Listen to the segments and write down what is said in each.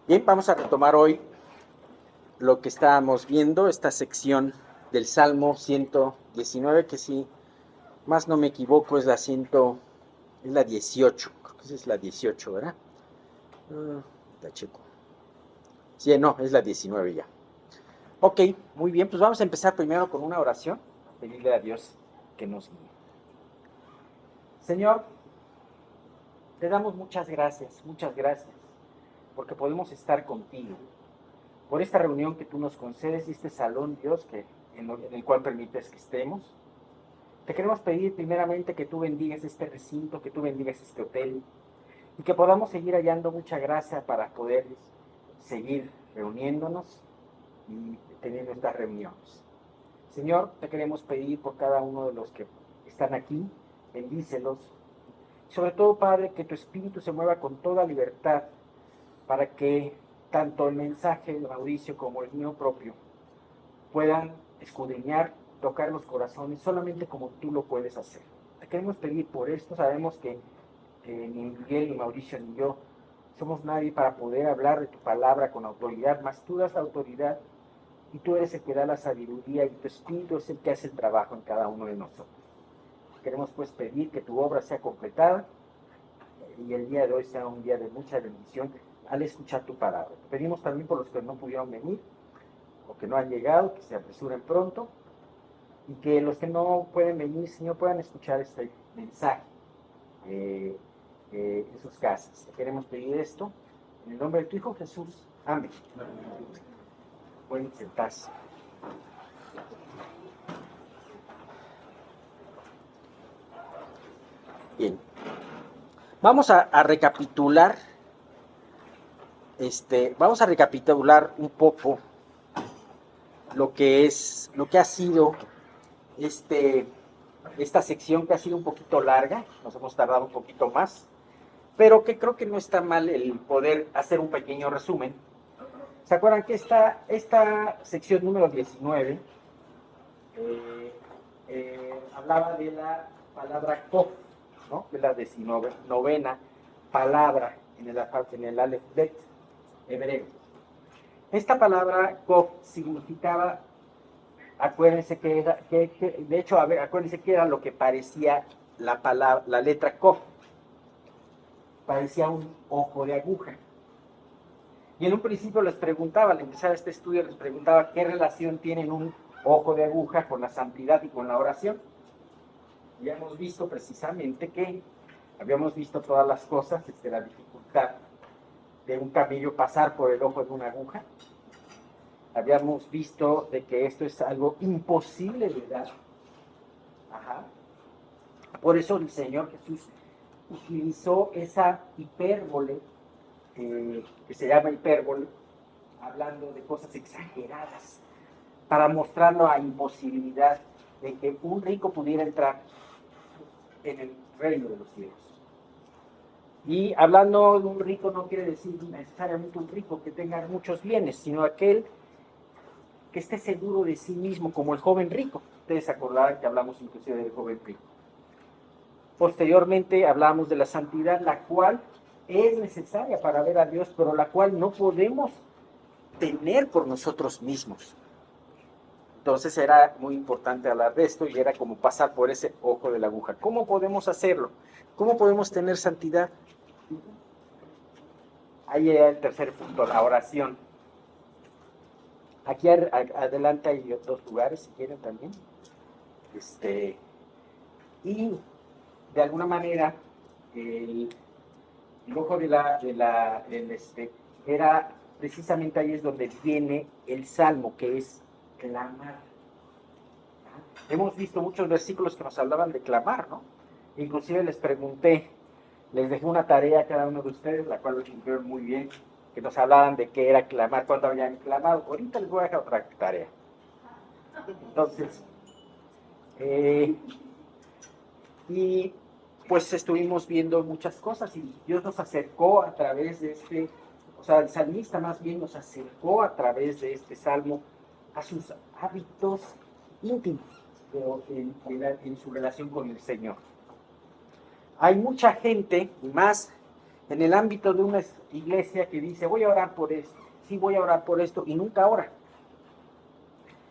Bien, vamos a retomar hoy lo que estábamos viendo, esta sección del Salmo 119, que si más no me equivoco es la 18, creo que esa es la 18, ¿verdad? La checo. Sí, no, es la 19 ya. Ok, muy bien, pues vamos a empezar primero con una oración, pedirle a Dios que nos guíe. Señor, te damos muchas gracias, porque podemos estar contigo, por esta reunión que tú nos concedes y este salón, Dios, en el cual permites que estemos. Te queremos pedir primeramente que tú bendigas este recinto, que tú bendigas este hotel y que podamos seguir hallando mucha gracia para poder seguir reuniéndonos y teniendo estas reuniones. Señor, te queremos pedir por cada uno de los que están aquí, bendícelos. Sobre todo, Padre, que tu espíritu se mueva con toda libertad para que tanto el mensaje de Mauricio como el mío propio puedan escudriñar, tocar los corazones, solamente como tú lo puedes hacer. Te queremos pedir por esto, sabemos que ni Miguel, ni Mauricio, ni yo somos nadie para poder hablar de tu palabra con autoridad, mas tú das la autoridad y tú eres el que da la sabiduría y tu espíritu es el que hace el trabajo en cada uno de nosotros. Queremos pues pedir que tu obra sea completada y el día de hoy sea un día de mucha bendición al escuchar tu palabra. Te pedimos también por los que no pudieron venir o que no han llegado, que se apresuren pronto y que los que no pueden venir, Señor, puedan escuchar este mensaje en sus casas. Queremos pedir esto en el nombre de tu Hijo Jesús. Amén. Pueden sentarse. Bien. Vamos a recapitular, vamos a recapitular un poco lo que ha sido esta sección, que ha sido un poquito larga, nos hemos tardado un poquito más, pero que creo que no está mal el poder hacer un pequeño resumen. ¿Se acuerdan que esta sección número 19 hablaba de la palabra kof, ¿no? De la 19ª palabra en el Aleph Bet hebreo? Esta palabra kof significaba, acuérdense que era, de hecho, acuérdense que era lo que parecía la letra kof, parecía un ojo de aguja. Y en un principio les preguntaba, al empezar este estudio, les preguntaba qué relación tienen un ojo de aguja con la santidad y con la oración. Y hemos visto precisamente que habíamos visto todas las cosas, la dificultad de un camello pasar por el ojo de una aguja. Habíamos visto de que esto es algo imposible de dar. Ajá. Por eso el Señor Jesús utilizó esa hipérbole, que se llama hipérbole, hablando de cosas exageradas, para mostrar la imposibilidad de que un rico pudiera entrar en el reino de los cielos. Y hablando de un rico no quiere decir necesariamente un rico que tenga muchos bienes, sino aquel que esté seguro de sí mismo, como el joven rico. Ustedes se acordarán que hablamos inclusive del joven rico. Posteriormente hablamos de la santidad, la cual es necesaria para ver a Dios, pero la cual no podemos tener por nosotros mismos. Entonces era muy importante hablar de esto y era como pasar por ese ojo de la aguja. ¿Cómo podemos hacerlo? ¿Cómo podemos tener santidad? Ahí era el tercer punto, la oración. Aquí adelante hay otros lugares, si quieren también. Y de alguna manera, el ojo era precisamente ahí es donde viene el salmo, que es clamar. Hemos visto muchos versículos que nos hablaban de clamar, ¿no? Inclusive les pregunté, les dejé una tarea a cada uno de ustedes, la cual lo cumplieron muy bien, que nos hablaban de qué era clamar, cuándo habían clamado. Ahorita les voy a dejar otra tarea. Entonces, y pues estuvimos viendo muchas cosas y Dios nos acercó a través de el salmista más bien nos acercó a través de este salmo a sus hábitos íntimos en su relación con el Señor. Hay mucha gente, más en el ámbito de una iglesia que dice, voy a orar por esto, sí voy a orar por esto, y nunca ora.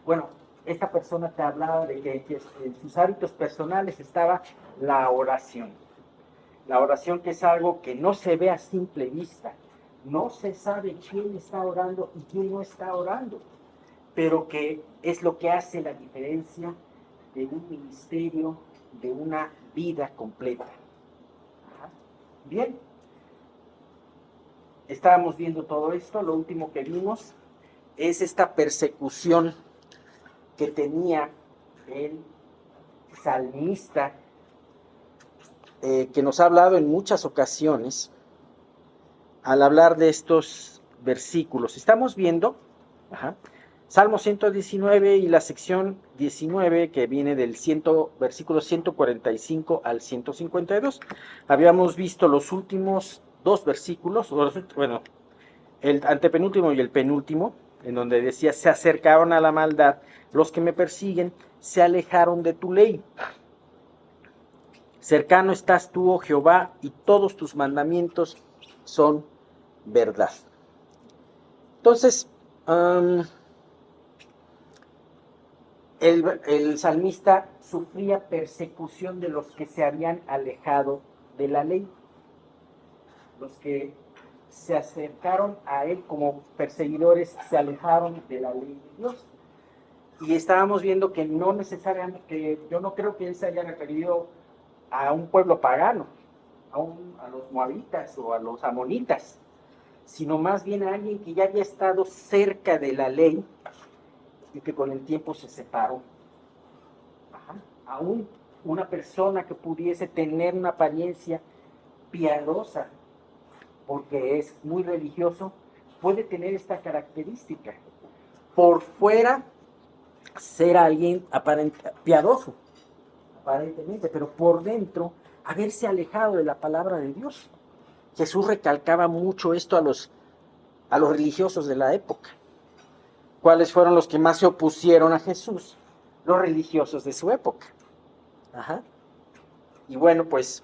Bueno, esta persona te hablaba de que en sus hábitos personales estaba la oración. La oración, que es algo que no se ve a simple vista. No se sabe quién está orando y quién no está orando, pero que es lo que hace la diferencia de un ministerio, de una vida completa. Bien, estábamos viendo todo esto. Lo último que vimos es esta persecución que tenía el salmista, que nos ha hablado en muchas ocasiones al hablar de estos versículos. Estamos viendo Salmo 119 y la sección 19, que viene del versículo 145 al 152. Habíamos visto los últimos dos versículos, bueno, el antepenúltimo y el penúltimo, en donde decía, se acercaron a la maldad, los que me persiguen se alejaron de tu ley. Cercano estás tú, oh Jehová, y todos tus mandamientos son verdad. Entonces, el salmista sufría persecución de los que se habían alejado de la ley, los que se acercaron a él como perseguidores se alejaron de la ley de Dios. Y estábamos viendo que no necesariamente, que yo no creo que él se haya referido a un pueblo pagano, a los moabitas o a los amonitas, sino más bien a alguien que ya había estado cerca de la ley y que con el tiempo se separó. Aún una persona que pudiese tener una apariencia piadosa, porque es muy religioso, puede tener esta característica. Por fuera, ser alguien piadoso, aparentemente, pero por dentro, haberse alejado de la palabra de Dios. Jesús recalcaba mucho esto a los religiosos de la época. ¿Cuáles fueron los que más se opusieron a Jesús? Los religiosos de su época. Y bueno, pues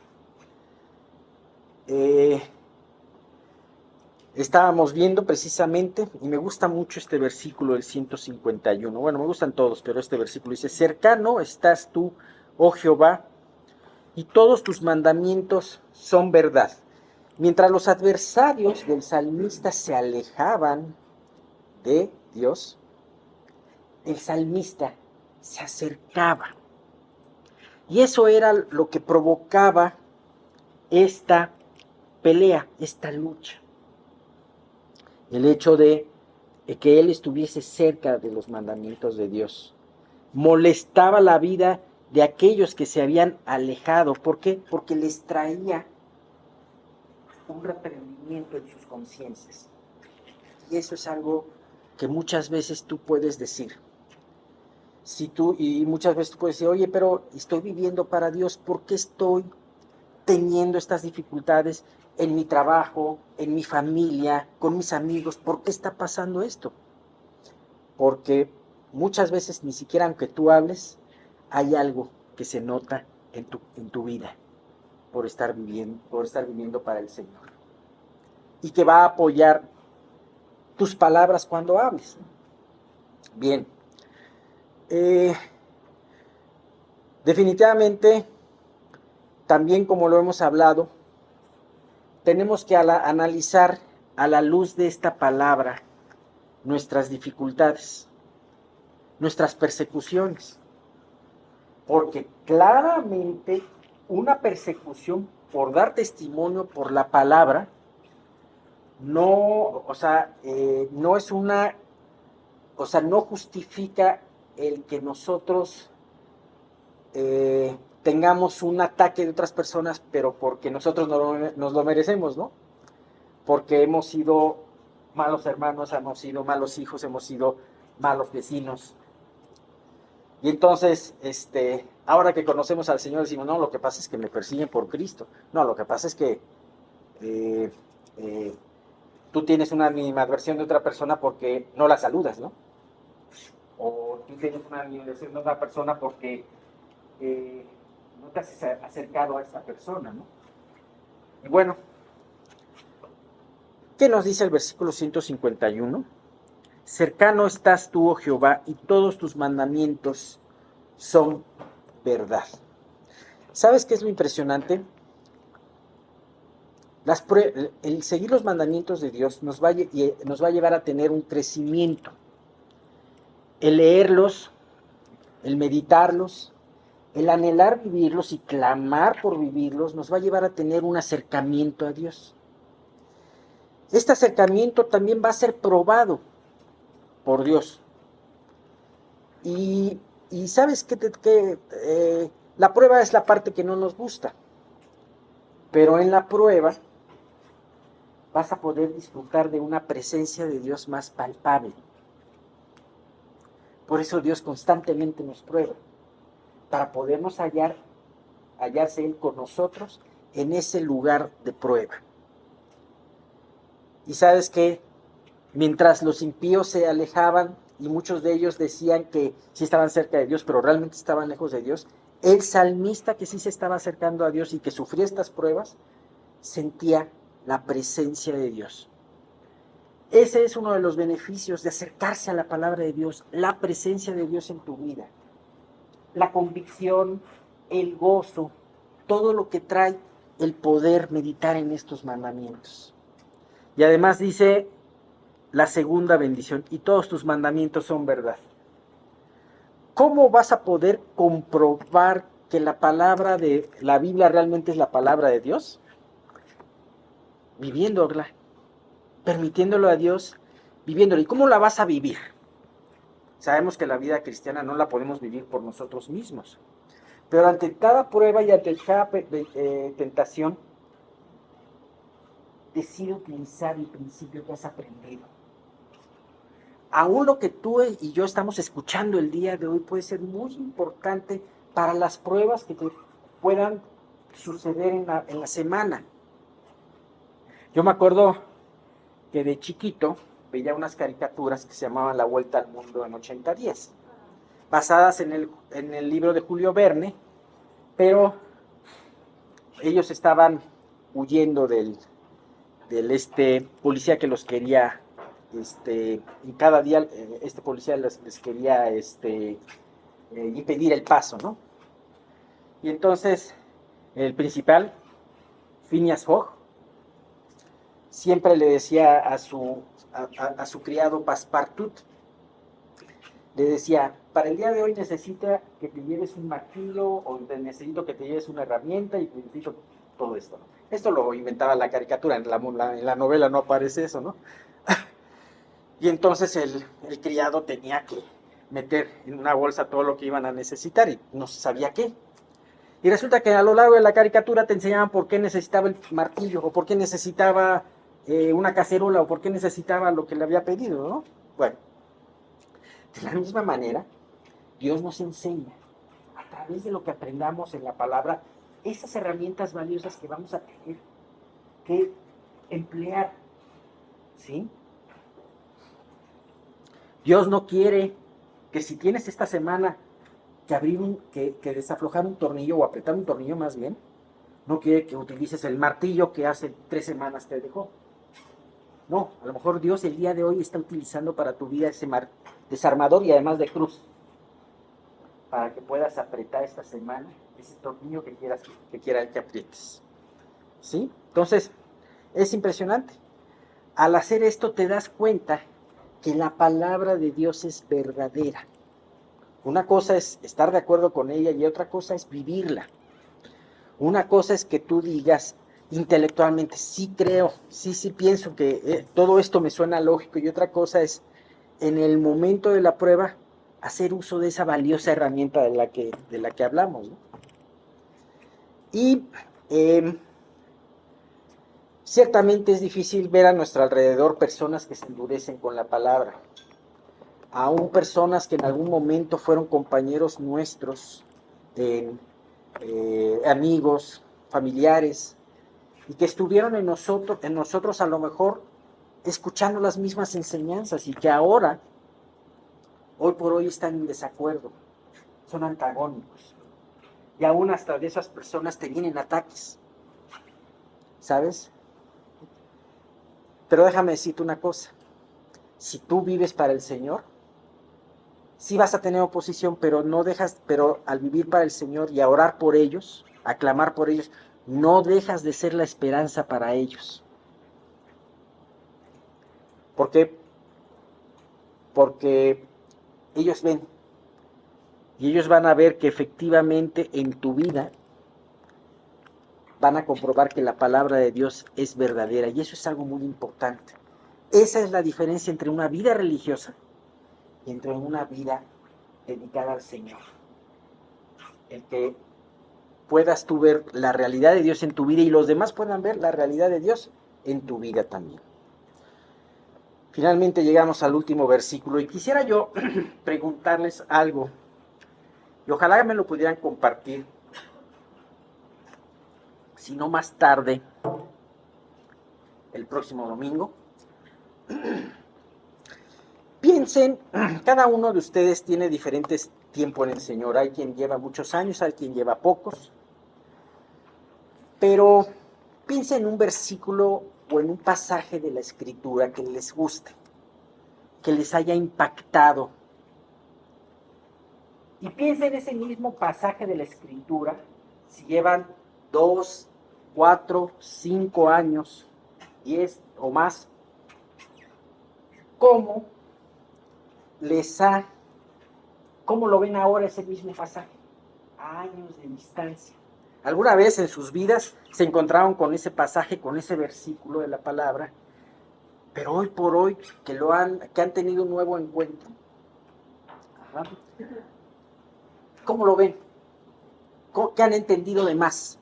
estábamos viendo precisamente, y me gusta mucho este versículo del 151. Bueno, me gustan todos, pero este versículo dice, cercano estás tú, oh Jehová, y todos tus mandamientos son verdad. Mientras los adversarios del salmista se alejaban de Dios, el salmista se acercaba. Y eso era lo que provocaba esta pelea, esta lucha. El hecho de que él estuviese cerca de los mandamientos de Dios. Molestaba la vida de aquellos que se habían alejado. ¿Por qué? Porque les traía un reprendimiento en sus conciencias. Y eso es algo que muchas veces tú puedes decir. Y muchas veces tú puedes decir, oye, pero estoy viviendo para Dios, ¿por qué estoy teniendo estas dificultades en mi trabajo, en mi familia, con mis amigos? ¿Por qué está pasando esto? Porque muchas veces, ni siquiera aunque tú hables, hay algo que se nota en tu vida por estar viviendo para el Señor. Y que va a apoyar tus palabras cuando hables. Bien. Definitivamente, también como lo hemos hablado, tenemos que analizar a la luz de esta palabra nuestras dificultades, nuestras persecuciones, porque claramente una persecución por dar testimonio por la palabra no es una, no justifica el que nosotros tengamos un ataque de otras personas, pero porque nosotros nos lo merecemos, ¿no? Porque hemos sido malos hermanos, hemos sido malos hijos, hemos sido malos vecinos. Y entonces, ahora que conocemos al Señor, decimos, no, lo que pasa es que me persiguen por Cristo. No, lo que pasa es que tú tienes una animadversión de otra persona porque no la saludas, ¿no? O tú tienes una animadversión de otra persona porque no te has acercado a esta persona, ¿no? Y bueno, ¿Qué nos dice el versículo 151? Cercano estás tú, oh Jehová, y todos tus mandamientos son verdad. ¿Sabes qué es lo impresionante? El seguir los mandamientos de Dios nos va a llevar a tener un crecimiento. El leerlos, el meditarlos, el anhelar vivirlos y clamar por vivirlos nos va a llevar a tener un acercamiento a Dios. Este acercamiento también va a ser probado por Dios. Y sabes que la prueba es la parte que no nos gusta. Pero en la prueba vas a poder disfrutar de una presencia de Dios más palpable. Por eso Dios constantemente nos prueba, para podernos hallarse Él con nosotros en ese lugar de prueba. Y sabes que mientras los impíos se alejaban y muchos de ellos decían que sí estaban cerca de Dios, pero realmente estaban lejos de Dios, el salmista que sí se estaba acercando a Dios y que sufría estas pruebas, sentía la presencia de Dios. Ese es uno de los beneficios de acercarse a la palabra de Dios, la presencia de Dios en tu vida. La convicción, el gozo, todo lo que trae el poder meditar en estos mandamientos. Y además dice la segunda bendición, y todos tus mandamientos son verdad. ¿Cómo vas a poder comprobar que la palabra de la Biblia realmente es la palabra de Dios? Viviéndola, permitiéndolo a Dios, viviéndola. ¿Y cómo la vas a vivir? Sabemos que la vida cristiana no la podemos vivir por nosotros mismos. Pero ante cada prueba y ante cada tentación, decide utilizar el principio que has aprendido. Aún lo que tú y yo estamos escuchando el día de hoy puede ser muy importante para las pruebas que te puedan suceder en la semana. Yo me acuerdo que de chiquito veía unas caricaturas que se llamaban La Vuelta al Mundo en 80 días, basadas en el libro de Julio Verne, pero ellos estaban huyendo del policía que los quería, y cada día este policía les quería impedir el paso, ¿no? Y entonces el principal, Phineas Fogg, siempre le decía a su criado Passepartout, le decía, para el día de hoy necesita que te lleves un martillo, o necesito que te lleves una herramienta, y necesito todo esto, ¿no? Esto lo inventaba la caricatura, en la novela no aparece eso, ¿no? Y entonces el criado tenía que meter en una bolsa todo lo que iban a necesitar y no se sabía qué. Y resulta que a lo largo de la caricatura te enseñaban por qué necesitaba el martillo, o por qué necesitaba una cacerola, o por qué necesitaba lo que le había pedido, ¿no? Bueno, de la misma manera, Dios nos enseña, a través de lo que aprendamos en la palabra, esas herramientas valiosas que vamos a tener que emplear, ¿sí? Dios no quiere que si tienes esta semana que desaflojar un tornillo, o apretar un tornillo más bien, no quiere que utilices el martillo que hace 3 semanas te dejó. No, a lo mejor Dios el día de hoy está utilizando para tu vida ese desarmador y además de cruz, para que puedas apretar esta semana ese tornillo que quiera que aprietes. ¿Sí? Entonces, es impresionante. Al hacer esto te das cuenta que la palabra de Dios es verdadera. Una cosa es estar de acuerdo con ella y otra cosa es vivirla. Una cosa es que tú digas intelectualmente, sí creo, sí pienso que todo esto me suena lógico, y otra cosa es en el momento de la prueba hacer uso de esa valiosa herramienta de la que hablamos, ¿no? Y ciertamente es difícil ver a nuestro alrededor personas que se endurecen con la palabra, aún personas que en algún momento fueron compañeros nuestros, amigos, familiares, y que estuvieron en nosotros a lo mejor escuchando las mismas enseñanzas, y que ahora, hoy por hoy, están en desacuerdo, son antagónicos, y aún hasta de esas personas te vienen ataques, ¿sabes? Pero déjame decirte una cosa, si tú vives para el Señor, sí vas a tener oposición, pero al vivir para el Señor y a orar por ellos, a clamar por ellos, no dejas de ser la esperanza para ellos. ¿Por qué? Porque ellos ven, y ellos van a ver que efectivamente en tu vida van a comprobar que la palabra de Dios es verdadera, y eso es algo muy importante. Esa es la diferencia entre una vida religiosa y entre una vida dedicada al Señor. El que puedas tú ver la realidad de Dios en tu vida y los demás puedan ver la realidad de Dios en tu vida también. Finalmente llegamos al último versículo y quisiera yo preguntarles algo y ojalá me lo pudieran compartir, si no más tarde, el próximo domingo. Piensen, cada uno de ustedes tiene diferentes tiempos en el Señor. Hay quien lleva muchos años, hay quien lleva pocos. Pero piensen en un versículo o en un pasaje de la Escritura que les guste, que les haya impactado. Y piensen en ese mismo pasaje de la Escritura, si llevan 2, 4, 5 años, 10 o más, ¿cómo lo ven ahora ese mismo pasaje? A años de distancia. ¿Alguna vez en sus vidas se encontraron con ese pasaje, con ese versículo de la palabra, pero hoy por hoy que han tenido un nuevo encuentro? Ajá. ¿Cómo lo ven? ¿Qué han entendido de más?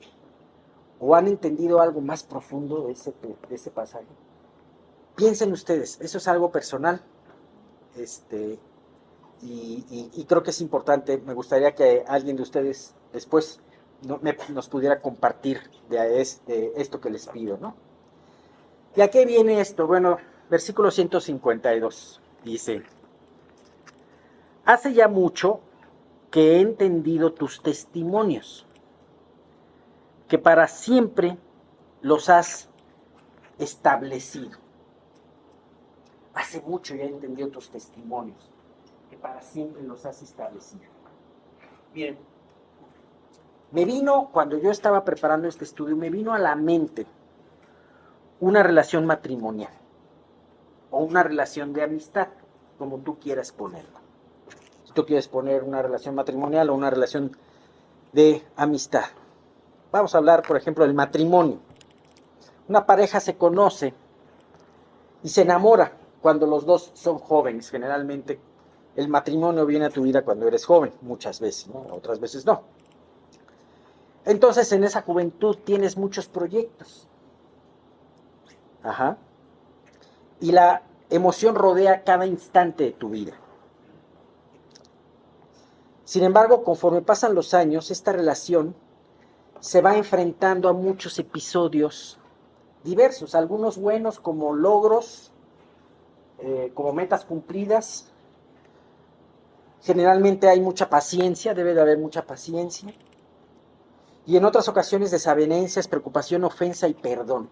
¿O han entendido algo más profundo de ese pasaje? Piensen ustedes, eso es algo personal, y creo que es importante. Me gustaría que alguien de ustedes después nos pudiera compartir de esto que les pido, ¿no? ¿Y a qué viene esto? Bueno, versículo 152 dice: hace ya mucho que he entendido tus testimonios, que para siempre los has establecido. Hace mucho ya he entendido tus testimonios, que para siempre los has establecido. Bien, cuando yo estaba preparando este estudio, me vino a la mente una relación matrimonial o una relación de amistad, como tú quieras ponerlo. Si tú quieres poner una relación matrimonial o una relación de amistad. Vamos a hablar, por ejemplo, del matrimonio. Una pareja se conoce y se enamora cuando los dos son jóvenes. Generalmente el matrimonio viene a tu vida cuando eres joven, muchas veces, ¿no? Otras veces no. Entonces en esa juventud tienes muchos proyectos. Ajá. Y la emoción rodea cada instante de tu vida. Sin embargo, conforme pasan los años, esta relación se va enfrentando a muchos episodios diversos, algunos buenos como logros, como metas cumplidas. Generalmente hay mucha paciencia, debe de haber mucha paciencia. Y en otras ocasiones desavenencias, preocupación, ofensa y perdón.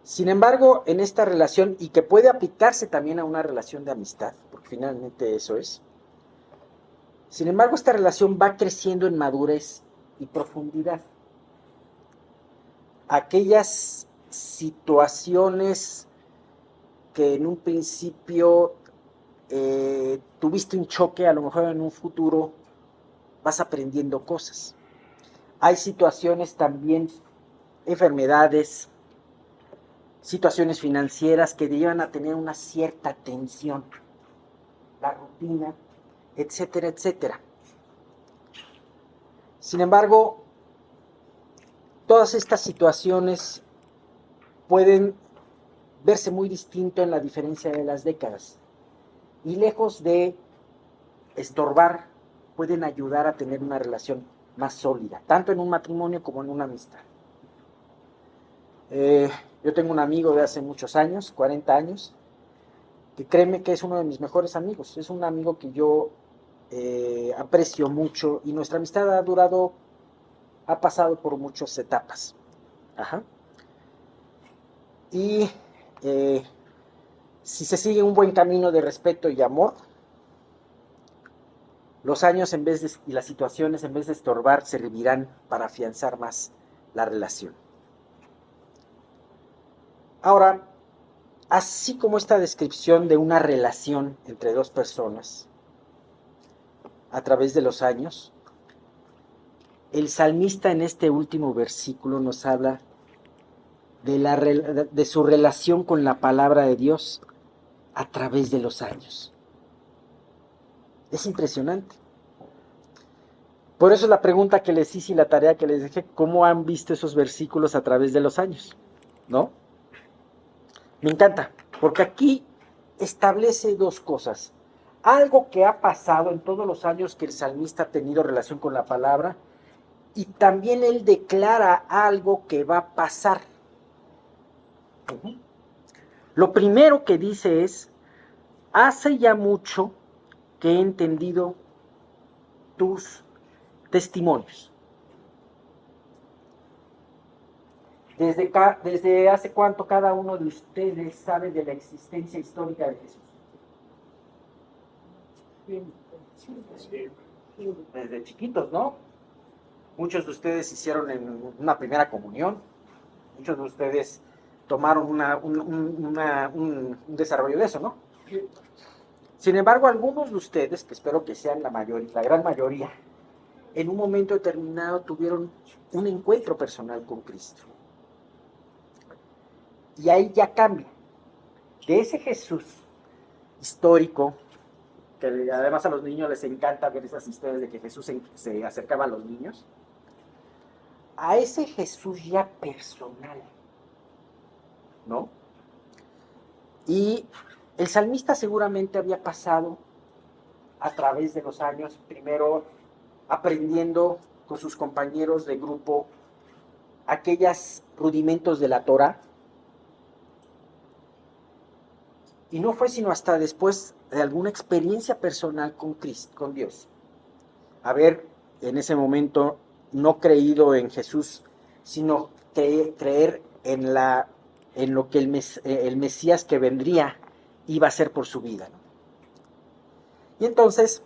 Sin embargo, en esta relación, y que puede aplicarse también a una relación de amistad, porque finalmente eso es, sin embargo, esta relación va creciendo en madurez y profundidad. Aquellas situaciones que en un principio tuviste un choque, a lo mejor en un futuro vas aprendiendo cosas. Hay situaciones también, enfermedades, situaciones financieras que te llevan a tener una cierta tensión, la rutina, etcétera, etcétera. Sin embargo, todas estas situaciones pueden verse muy distinto en la diferencia de las décadas. Y lejos de estorbar, pueden ayudar a tener una relación más sólida, tanto en un matrimonio como en una amistad. Yo tengo un amigo de hace muchos años, 40 años, que créeme que es uno de mis mejores amigos. Es un amigo que yo aprecio mucho y nuestra amistad ha pasado por muchas etapas. Ajá. Y si se sigue un buen camino de respeto y amor, los años y las situaciones, en vez de estorbar, servirán para afianzar más la relación. Ahora, así como esta descripción de una relación entre dos personas a través de los años, el salmista en este último versículo nos habla de su relación con la palabra de Dios a través de los años. Es impresionante. Por eso la pregunta que les hice y la tarea que les dejé, ¿cómo han visto esos versículos a través de los años? ¿No? Me encanta, porque aquí establece dos cosas. Algo que ha pasado en todos los años que el salmista ha tenido relación con la palabra, y también él declara algo que va a pasar. Lo primero que dice es, hace ya mucho que he entendido tus testimonios. ¿Desde hace cuánto cada uno de ustedes sabe de la existencia histórica de Jesús? Desde chiquitos, ¿no? Muchos de ustedes hicieron en una primera comunión, muchos de ustedes tomaron un desarrollo de eso, ¿no? Sin embargo, algunos de ustedes, que espero que sean la gran mayoría, en un momento determinado tuvieron un encuentro personal con Cristo. Y ahí ya cambia. De ese Jesús histórico, que además a los niños les encanta ver esas historias de que Jesús se acercaba a los niños, a ese Jesús ya personal, ¿no? Y el salmista seguramente había pasado a través de los años, primero aprendiendo con sus compañeros de grupo aquellos rudimentos de la Torá, y no fue sino hasta después de alguna experiencia personal con Cristo, con Dios, haber en ese momento no creído en Jesús, sino creer en lo que el Mesías que vendría iba a hacer por su vida, ¿no? Y entonces,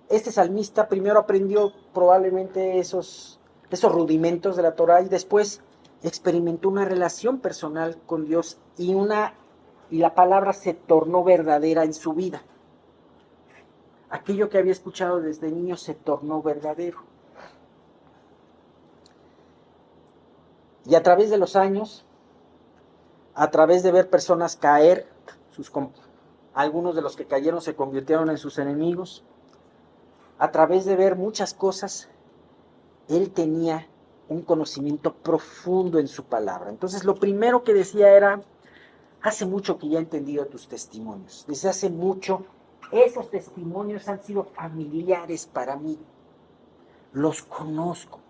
este salmista primero aprendió probablemente esos rudimentos de la Torá, y después experimentó una relación personal con Dios, y la palabra se tornó verdadera en su vida. Aquello que había escuchado desde niño se tornó verdadero. Y a través de los años, a través de ver personas caer, algunos de los que cayeron se convirtieron en sus enemigos, a través de ver muchas cosas, él tenía un conocimiento profundo en su palabra. Entonces lo primero que decía era, hace mucho que ya he entendido tus testimonios. Desde hace mucho, esos testimonios han sido familiares para mí. Los conozco.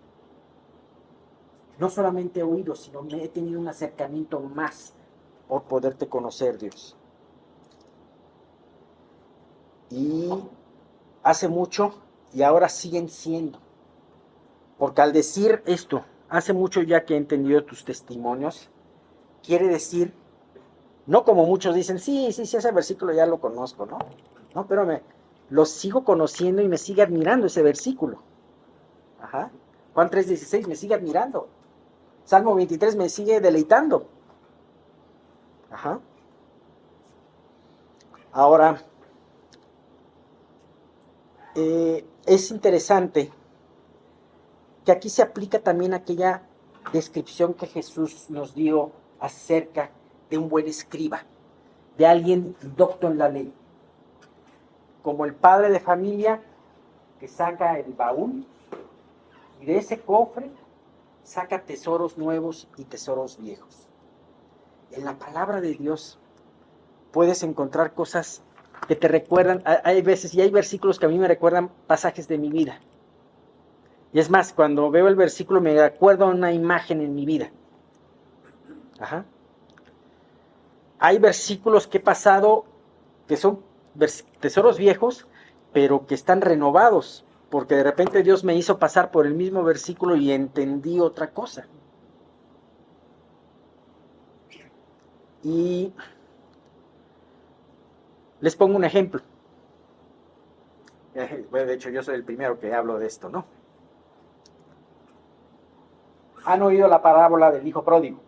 No solamente he oído, sino he tenido un acercamiento más por poderte conocer, Dios. Y hace mucho, y ahora siguen siendo. Porque al decir esto, hace mucho ya que he entendido tus testimonios, quiere decir, no como muchos dicen, sí, ese versículo ya lo conozco, ¿no? No, pero lo sigo conociendo y me sigue admirando ese versículo. Ajá. Juan 3:16 me sigue admirando. Salmo 23 me sigue deleitando. Ajá. Ahora, es interesante que aquí se aplica también aquella descripción que Jesús nos dio acerca de un buen escriba, de alguien docto en la ley, como el padre de familia que saca el baúl y de ese cofre saca tesoros nuevos y tesoros viejos. En la palabra de Dios puedes encontrar cosas que te recuerdan, hay veces y hay versículos que a mí me recuerdan pasajes de mi vida. Y es más, cuando veo el versículo me acuerdo a una imagen en mi vida. Ajá. Hay versículos que he pasado que son tesoros viejos, pero que están renovados, porque de repente Dios me hizo pasar por el mismo versículo y entendí otra cosa. Y les pongo un ejemplo. Bueno, de hecho, yo soy el primero que hablo de esto, ¿no? ¿Han oído la parábola del hijo pródigo?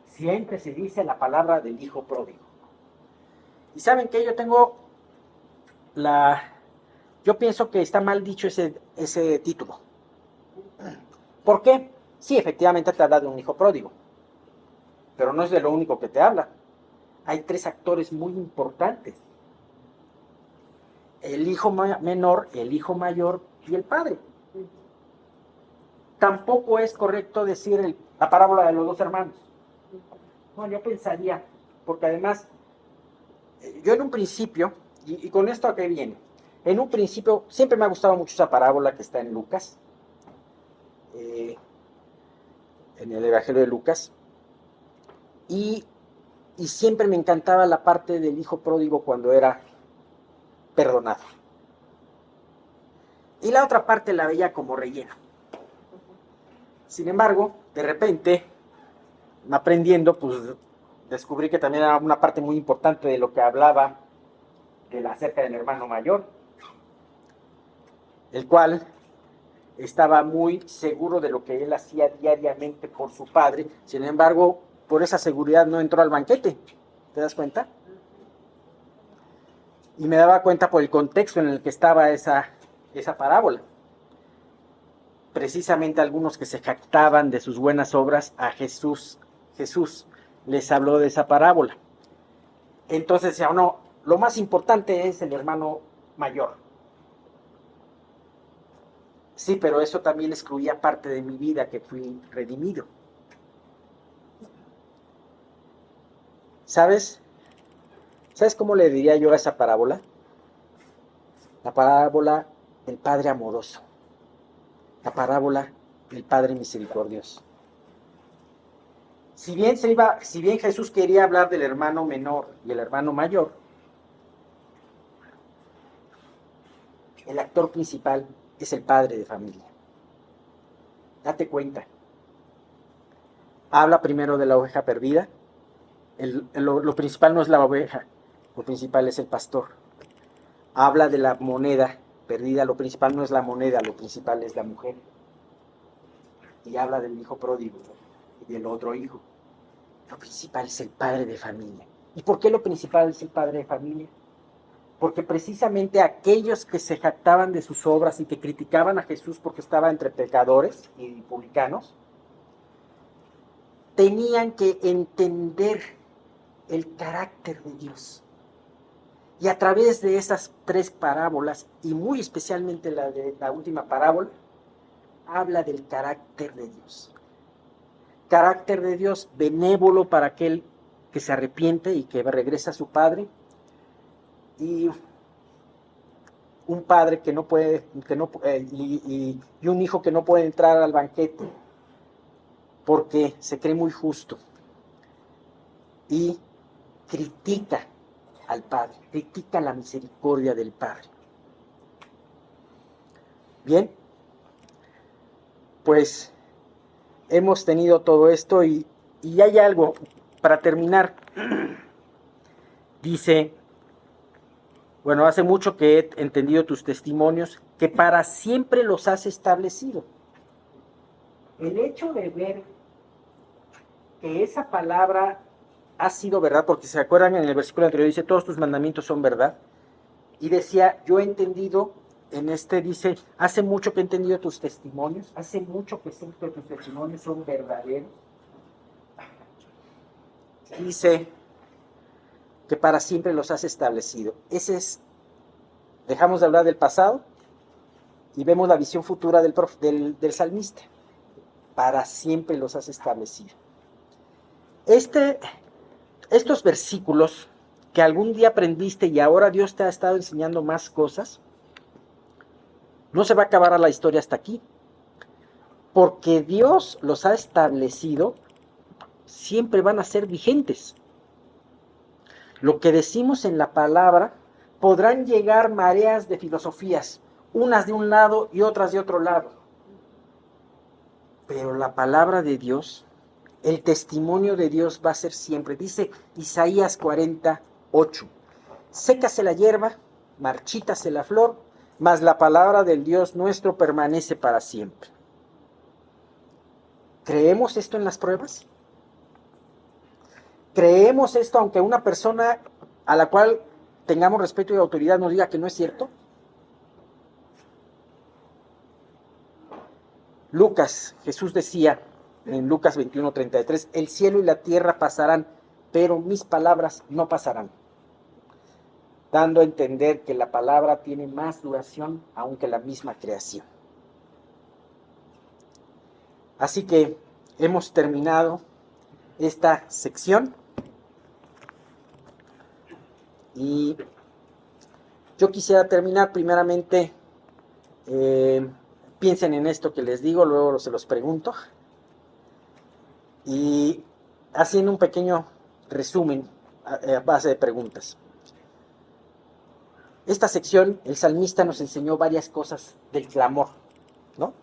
Siempre se dice la palabra del hijo pródigo. Y saben que yo tengo yo pienso que está mal dicho ese título. ¿Por qué? Sí, efectivamente te habla de un hijo pródigo, pero no es de lo único que te habla. Hay tres actores muy importantes: el hijo menor, el hijo mayor y el padre. Tampoco es correcto decir la parábola de los dos hermanos. No, yo pensaría, porque además, yo en un principio, y con esto a qué viene, en un principio siempre me ha gustado mucho esa parábola que está en Lucas, en el Evangelio de Lucas, y siempre me encantaba la parte del hijo pródigo cuando era perdonado. Y la otra parte la veía como relleno. Sin embargo, de repente, aprendiendo, pues descubrí que también era una parte muy importante de lo que hablaba acerca del hermano mayor, el cual estaba muy seguro de lo que él hacía diariamente por su padre. Sin embargo, por esa seguridad no entró al banquete. ¿Te das cuenta? Y me daba cuenta por el contexto en el que estaba esa parábola. Precisamente algunos que se jactaban de sus buenas obras, a Jesús les habló de esa parábola. Entonces decía, no, lo más importante es el hermano mayor. Sí, pero eso también excluía parte de mi vida, que fui redimido. ¿Sabes? ¿Sabes cómo le diría yo a esa parábola? La parábola del Padre amoroso. La parábola del Padre misericordioso. Si bien Jesús quería hablar del hermano menor y el hermano mayor, el actor principal es el padre de familia. Date cuenta. Habla primero de la oveja perdida. Lo principal no es la oveja, lo principal es el pastor. Habla de la moneda perdida, lo principal no es la moneda, lo principal es la mujer. Y habla del hijo pródigo y del otro hijo. Lo principal es el padre de familia. ¿Y por qué lo principal es el padre de familia? Porque precisamente aquellos que se jactaban de sus obras y que criticaban a Jesús porque estaba entre pecadores y publicanos, tenían que entender el carácter de Dios. Y a través de esas tres parábolas, y muy especialmente la de la última parábola, habla del carácter de Dios. Carácter de Dios benévolo para aquel que se arrepiente y que regresa a su padre, y un padre que no puede, y un hijo que no puede entrar al banquete porque se cree muy justo y critica al padre, critica la misericordia del padre. Bien, pues hemos tenido todo esto y hay algo para terminar. Dice, bueno, hace mucho que he entendido tus testimonios, que para siempre los has establecido. El hecho de ver que esa palabra ha sido verdad, porque se acuerdan en el versículo anterior, dice, todos tus mandamientos son verdad. Y decía, yo he entendido, dice, hace mucho que he entendido tus testimonios, hace mucho que sé que tus testimonios son verdaderos. Dice que para siempre los has establecido. Dejamos de hablar del pasado y vemos la visión futura del salmista. Para siempre los has establecido. Estos versículos que algún día aprendiste y ahora Dios te ha estado enseñando más cosas, no se va a acabar la historia hasta aquí, porque Dios los ha establecido, siempre van a ser vigentes. Lo que decimos en la palabra, podrán llegar mareas de filosofías, unas de un lado y otras de otro lado, pero la palabra de Dios el testimonio de Dios va a ser siempre. Dice Isaías 48, sécase la hierba, marchítase la flor, mas la palabra del Dios nuestro permanece para siempre. ¿Creemos esto en las pruebas? ¿Creemos esto aunque una persona a la cual tengamos respeto y autoridad nos diga que no es cierto? Jesús decía en Lucas 21:33, el cielo y la tierra pasarán, pero mis palabras no pasarán. Dando a entender que la palabra tiene más duración aún que la misma creación. Así que hemos terminado esta sección y yo quisiera terminar primeramente, piensen en esto que les digo, luego se los pregunto, y haciendo un pequeño resumen a base de preguntas. Esta sección, el salmista nos enseñó varias cosas del clamor, ¿no?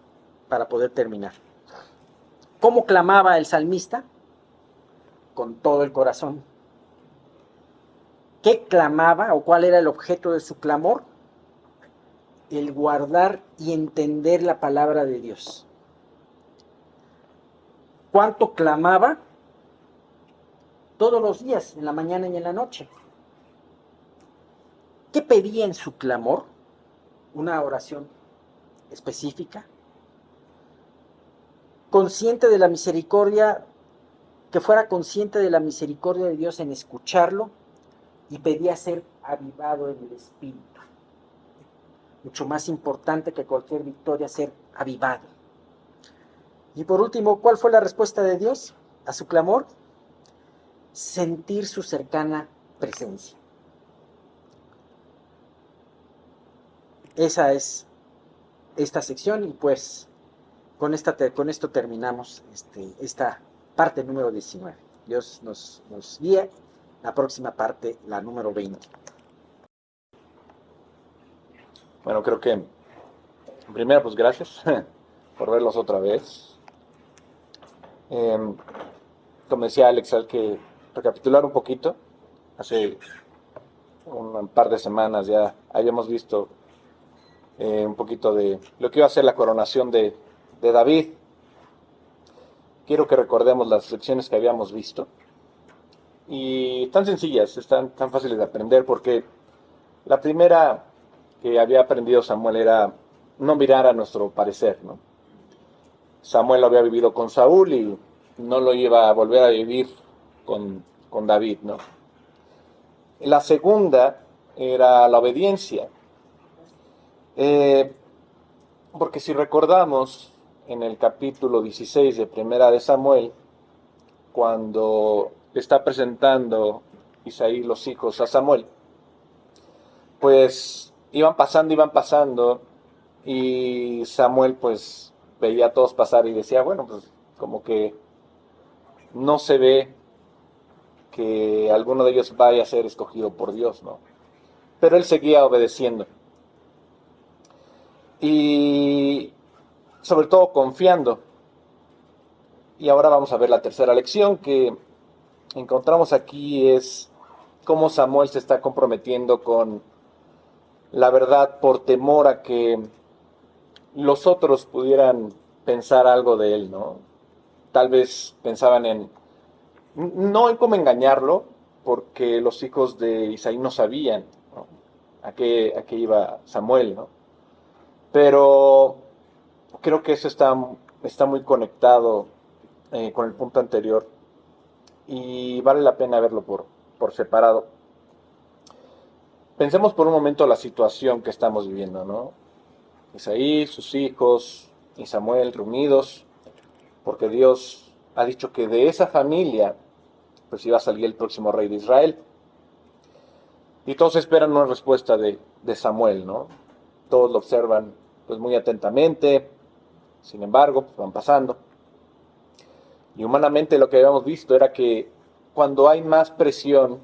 Para poder terminar. ¿Cómo clamaba el salmista? Con todo el corazón. ¿Qué clamaba o cuál era el objeto de su clamor? El guardar y entender la palabra de Dios. ¿Cuánto clamaba? Todos los días, en la mañana y en la noche. ¿Qué pedía en su clamor? Una oración específica. Consciente de la misericordia, que fuera consciente de la misericordia de Dios en escucharlo, y pedía ser avivado en el espíritu. Mucho más importante que cualquier victoria, ser avivado. Y por último, ¿cuál fue la respuesta de Dios a su clamor? Sentir su cercana presencia. Esa es esta sección y pues con esto terminamos esta parte número 19. Dios nos guía. La próxima parte, la número 20. Bueno, creo que primero pues gracias por verlos otra vez. Como decía Alex, hay que recapitular un poquito. Hace un par de semanas ya habíamos visto un poquito de lo que iba a ser la coronación de David. Quiero que recordemos las lecciones que habíamos visto. Y tan sencillas, están tan fáciles de aprender, porque la primera que había aprendido Samuel era no mirar a nuestro parecer, ¿no? Samuel lo había vivido con Saúl y no lo iba a volver a vivir con David, ¿no? La segunda era la obediencia. Porque si recordamos en el capítulo 16 de Primera de Samuel, cuando está presentando Isaí los hijos a Samuel, pues iban pasando y Samuel pues veía a todos pasar y decía, bueno, pues como que no se ve que alguno de ellos vaya a ser escogido por Dios, ¿no? Pero él seguía obedeciendo y sobre todo confiando. Y ahora vamos a ver la tercera lección que encontramos aquí, es cómo Samuel se está comprometiendo con la verdad por temor a que los otros pudieran pensar algo de él, ¿no? Tal vez pensaban no en cómo engañarlo, porque los hijos de Isaí no sabían, ¿no?, a qué iba Samuel, ¿no? Pero creo que eso está muy conectado con el punto anterior y vale la pena verlo por separado. Pensemos por un momento la situación que estamos viviendo, ¿no? Isaí, sus hijos y Samuel reunidos, porque Dios ha dicho que de esa familia pues iba a salir el próximo rey de Israel. Y todos esperan una respuesta de Samuel, ¿no? Todos lo observan pues muy atentamente, sin embargo, pues van pasando. Y humanamente lo que habíamos visto era que cuando hay más presión,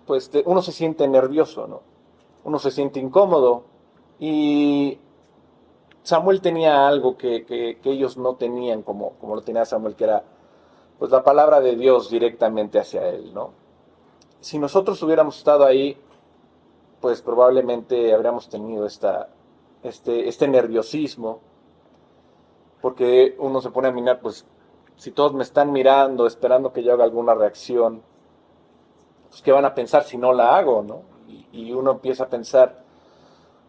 pues uno se siente nervioso, ¿no? Uno se siente incómodo. Y Samuel tenía algo que ellos no tenían como lo tenía Samuel, que era pues la palabra de Dios directamente hacia él, ¿no? Si nosotros hubiéramos estado ahí, pues probablemente habríamos tenido este nerviosismo, porque uno se pone a mirar, pues si todos me están mirando, esperando que yo haga alguna reacción, pues qué van a pensar si no la hago, ¿no? Y uno empieza a pensar,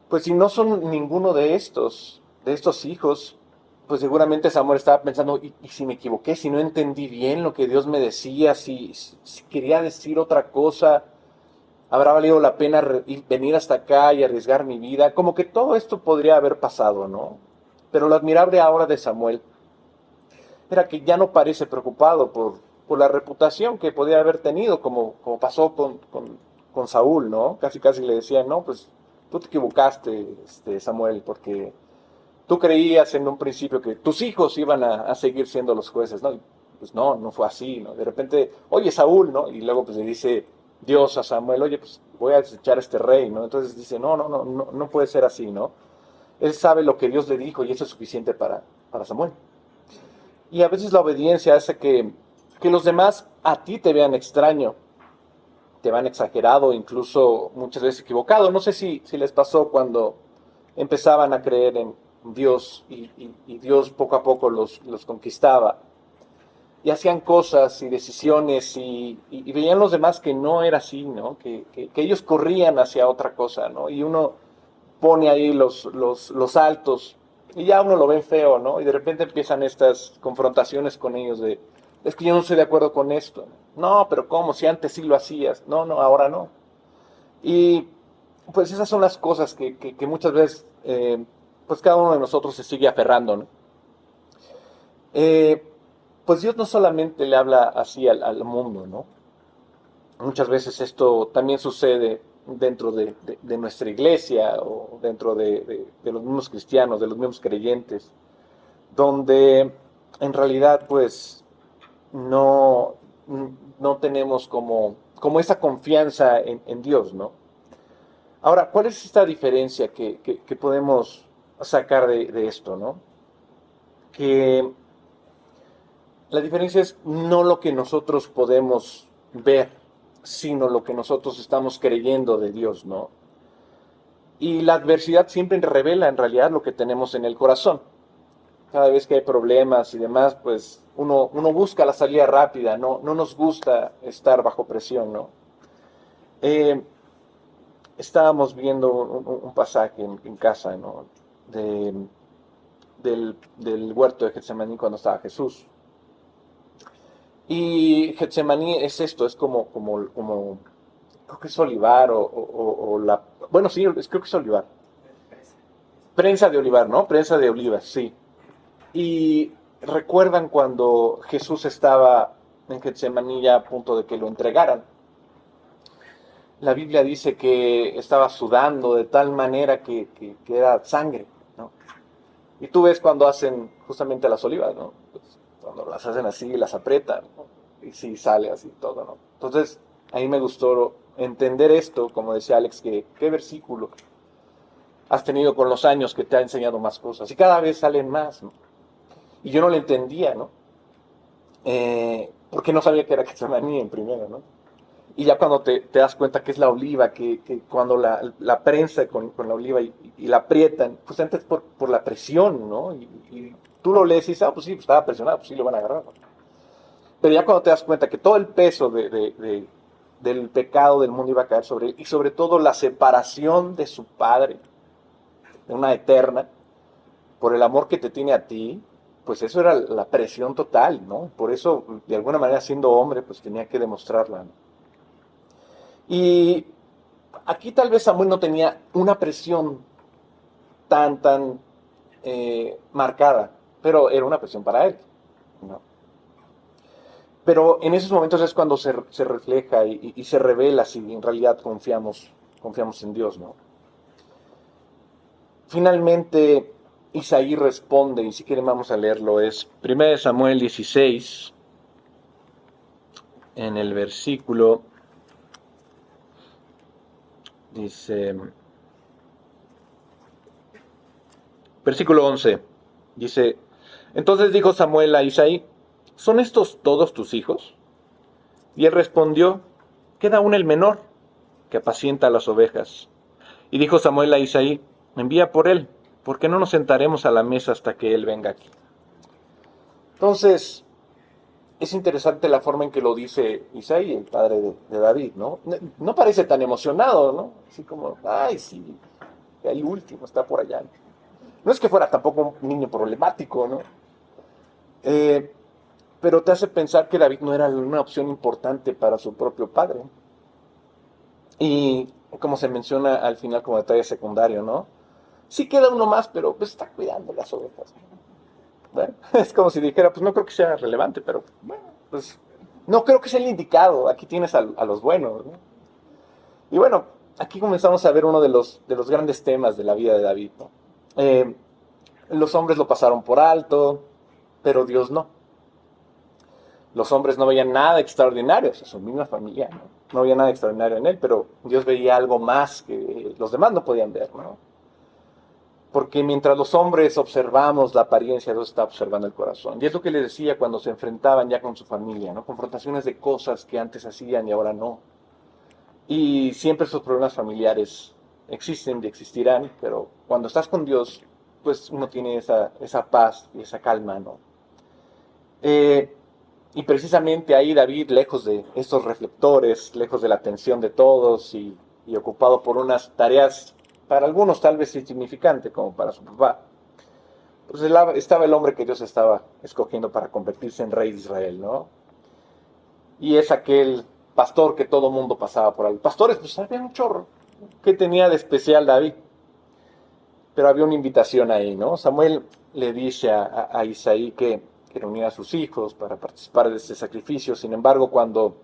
pues si no son ninguno de estos hijos, pues seguramente Samuel estaba pensando, y si me equivoqué, si no entendí bien lo que Dios me decía, si quería decir otra cosa, habrá valido la pena venir hasta acá y arriesgar mi vida. Como que todo esto podría haber pasado, ¿no? Pero lo admirable ahora de Samuel era que ya no parece preocupado por la reputación que podía haber tenido, como pasó con Saúl, ¿no? Casi casi le decían, no, pues tú te equivocaste, Samuel, porque tú creías en un principio que tus hijos iban a seguir siendo los jueces, ¿no? Y pues no, no fue así, ¿no? De repente, oye, Saúl, ¿no? Y luego pues le dice Dios a Samuel, oye, pues voy a desechar a este rey, ¿no? Entonces dice, no puede ser así, ¿no? Él sabe lo que Dios le dijo y eso es suficiente para Samuel. Y a veces la obediencia hace que los demás a ti te vean extraño, te vean exagerado, incluso muchas veces equivocado. No sé si les pasó cuando empezaban a creer en Dios y Dios poco a poco los conquistaba. Y hacían cosas y decisiones y veían los demás que no era así, ¿no? Que ellos corrían hacia otra cosa, ¿no? Y uno pone ahí los altos y ya uno lo ve feo, ¿no? Y de repente empiezan estas confrontaciones con ellos de, es que yo no estoy de acuerdo con esto. No, pero ¿cómo? Si antes sí lo hacías. No, ahora no. Y pues esas son las cosas que muchas veces, pues cada uno de nosotros se sigue aferrando, ¿no? Eh, pues Dios no solamente le habla así al mundo, ¿no? Muchas veces esto también sucede dentro de nuestra iglesia o dentro de los mismos cristianos, de los mismos creyentes, donde en realidad pues no, no tenemos como esa confianza en Dios, ¿no? Ahora, ¿cuál es esta diferencia que podemos sacar de esto, ¿no? Que la diferencia es no lo que nosotros podemos ver, sino lo que nosotros estamos creyendo de Dios, ¿no? Y la adversidad siempre revela en realidad lo que tenemos en el corazón. Cada vez que hay problemas y demás, pues uno busca la salida rápida, no nos gusta estar bajo presión, ¿no? Eh, Estábamos viendo un pasaje en casa, ¿no? Del huerto de Getsemaní cuando estaba Jesús. Y Getsemaní es esto, es como creo que es olivar bueno, sí, creo que es olivar. Prensa de olivar, ¿no? Prensa de olivas, sí. Y recuerdan cuando Jesús estaba en Getsemaní ya a punto de que lo entregaran. La Biblia dice que estaba sudando de tal manera que era sangre, ¿no? Y tú ves cuando hacen justamente las olivas, ¿no? Pues cuando las hacen así, las aprietan, ¿no? Y sí sale así todo, ¿no? Entonces, a mí me gustó entender esto, como decía Alex, que qué versículo has tenido con los años que te ha enseñado más cosas. Y cada vez salen más, ¿no? Y yo no lo entendía, ¿no? Porque no sabía que era Getsemaní en primero, ¿no? Y ya cuando te das cuenta que es la oliva, que cuando la prensa con la oliva y la aprietan, pues antes por la presión, ¿no? Y tú lo lees y dices, ah, pues sí, pues estaba presionado, pues sí lo van a agarrar, ¿no? Pero ya cuando te das cuenta que todo el peso del pecado del mundo iba a caer sobre él, y sobre todo la separación de su padre, de una eterna, por el amor que te tiene a ti, pues eso era la presión total, ¿no? Por eso, de alguna manera, siendo hombre, pues tenía que demostrarla, ¿no? Y aquí tal vez Samuel no tenía una presión tan marcada, pero era una presión para él, ¿no? Pero en esos momentos es cuando se refleja y se revela si en realidad confiamos en Dios, ¿no? Finalmente, Isaí responde, y si quieren vamos a leerlo, es 1 Samuel 16, en el versículo, dice, versículo 11, dice, entonces dijo Samuel a Isaí, ¿son estos todos tus hijos? Y él respondió, queda aún el menor, que apacienta las ovejas. Y dijo Samuel a Isaí, envía por él, porque no nos sentaremos a la mesa hasta que él venga aquí. Entonces, es interesante la forma en que lo dice Isaí, el padre de David, ¿no? No parece tan emocionado, ¿no? Así como, ay, sí, el último está por allá. No es que fuera tampoco un niño problemático, ¿no? Eh, pero te hace pensar que David no era una opción importante para su propio padre. Y como se menciona al final como detalle secundario, ¿no? Sí queda uno más, pero pues está cuidando las ovejas. Bueno, es como si dijera, pues no creo que sea relevante, pero bueno, pues no creo que sea el indicado. Aquí tienes a los buenos, ¿no? Y bueno, aquí comenzamos a ver uno de los grandes temas de la vida de David, ¿no? Los hombres lo pasaron por alto, pero Dios no. Los hombres no veían nada extraordinario, o sea, su misma familia, ¿no? No veía nada extraordinario en él, pero Dios veía algo más que los demás no podían ver, ¿no? Porque mientras los hombres observamos la apariencia, Dios está observando el corazón. Y es lo que les decía cuando se enfrentaban ya con su familia, ¿no? Confrontaciones de cosas que antes hacían y ahora no. Y siempre esos problemas familiares existen y existirán, pero cuando estás con Dios, pues uno tiene esa paz y esa calma, ¿no? Eh, y precisamente ahí David, lejos de estos reflectores, lejos de la atención de todos y ocupado por unas tareas para algunos tal vez insignificantes como para su papá, pues estaba el hombre que Dios estaba escogiendo para convertirse en rey de Israel, ¿no? Y es aquel pastor que todo mundo pasaba por ahí. Pastores, pues había un chorro. ¿Qué tenía de especial David? Pero había una invitación ahí, ¿no? Samuel le dice a Isaí que reuniera a sus hijos para participar de este sacrificio. Sin embargo, cuando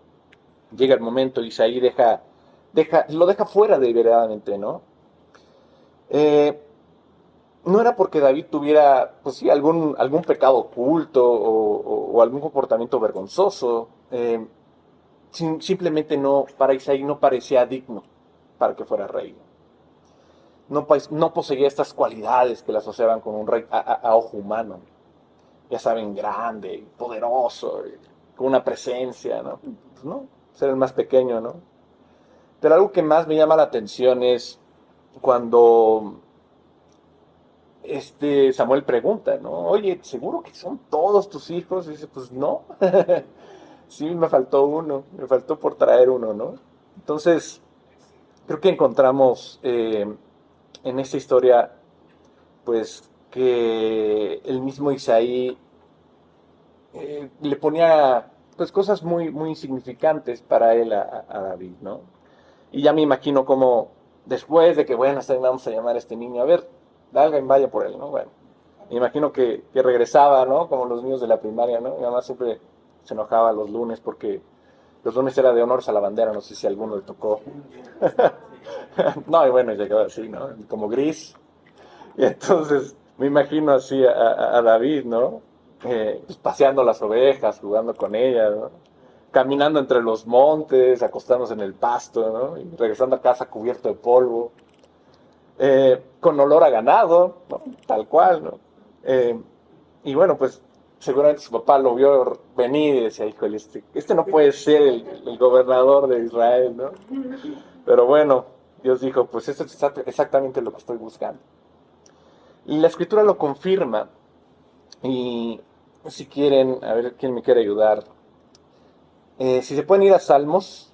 llega el momento, Isaí lo deja fuera deliberadamente, ¿no? Eh, no era porque David tuviera, pues sí, algún pecado oculto o algún comportamiento vergonzoso. Simplemente no, para Isaí no parecía digno para que fuera rey. No poseía estas cualidades que le asociaban con un rey a ojo humano. Ya saben, grande, poderoso, con una presencia, ¿no? Pues no, ser el más pequeño, ¿no? Pero algo que más me llama la atención es cuando Samuel pregunta, ¿no? Oye, ¿seguro que son todos tus hijos? Y dice, pues no. Sí, me faltó uno, me faltó por traer uno, ¿no? Entonces, creo que encontramos en esta historia, pues, que el mismo Isaí le ponía, pues, cosas muy, muy insignificantes para él a David, ¿no? Y ya me imagino como después de que, bueno, vamos a llamar a este niño, a ver, alguien vaya por él, ¿no? Bueno, me imagino que regresaba, ¿no? Como los niños de la primaria, ¿no? Mi mamá siempre se enojaba los lunes porque los lunes era de honores a la bandera, no sé si a alguno le tocó. No, y bueno, llegaba así, ¿no? Como gris. Y entonces me imagino así a David, ¿no? Pues paseando las ovejas, jugando con ellas, ¿no? Caminando entre los montes, acostándose en el pasto, ¿no? Y regresando a casa cubierto de polvo, con olor a ganado, ¿no? Tal cual, ¿no? Eh, y bueno, pues seguramente su papá lo vio venir y decía, híjole, este no puede ser el gobernador de Israel, ¿no? Pero bueno, Dios dijo, pues esto es exactamente lo que estoy buscando. Y la escritura lo confirma. Y si quieren, a ver quién me quiere ayudar. Si se pueden ir a Salmos,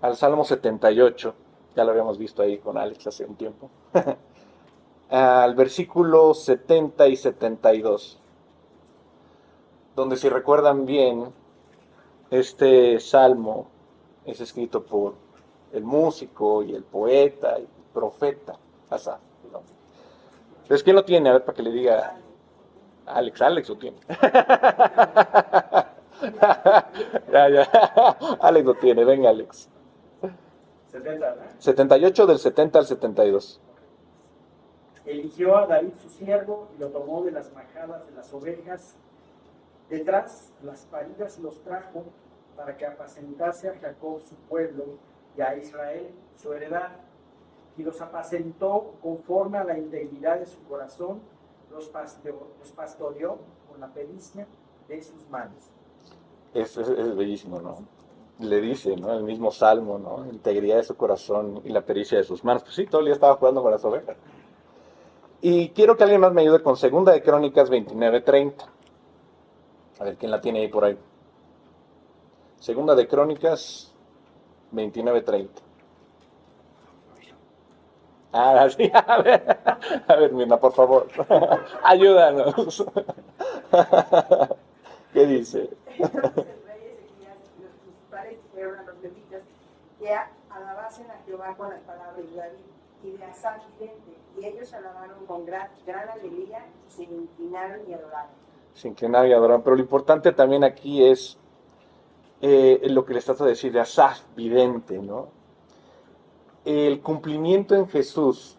al Salmo 78, ya lo habíamos visto ahí con Alex hace un tiempo, al versículo 70 y 72, donde si recuerdan bien, este salmo es escrito por el músico y el poeta y el profeta Asaf, ¿no? Entonces, ¿quién lo tiene? A ver, para que le diga Alex lo tiene. Ya, ya. Alex lo tiene, venga Alex. 70, ¿no? 78 del 70 al 72. Eligió a David su siervo y lo tomó de las majadas de las ovejas. Detrás las paridas los trajo para que apacentase a Jacob su pueblo y a Israel su heredad. Y los apacentó conforme a la integridad de su corazón, los pastoreó con la pericia de sus manos. es bellísimo, ¿no? Le dice, ¿no? El mismo Salmo, ¿no? Integridad de su corazón y la pericia de sus manos. Pues sí, todo el día estaba jugando con las ovejas. Y quiero que alguien más me ayude con Segunda de Crónicas 29:30. A ver, ¿quién la tiene ahí por ahí? Segunda de Crónicas 29:30. Ah, sí, a ver, Mirna, por favor, ayúdanos. ¿Qué dice? Entonces el rey Ezequías y los principales dijeron a los levitas que alabasen a Jehová con las palabras de David y de Asaf vidente, y ellos alabaron con gran alegría y se inclinaron y adoraron. Se inclinaron y adoraron, pero lo importante también aquí es lo que les trato de decir de Asaf vidente, ¿no? El cumplimiento en Jesús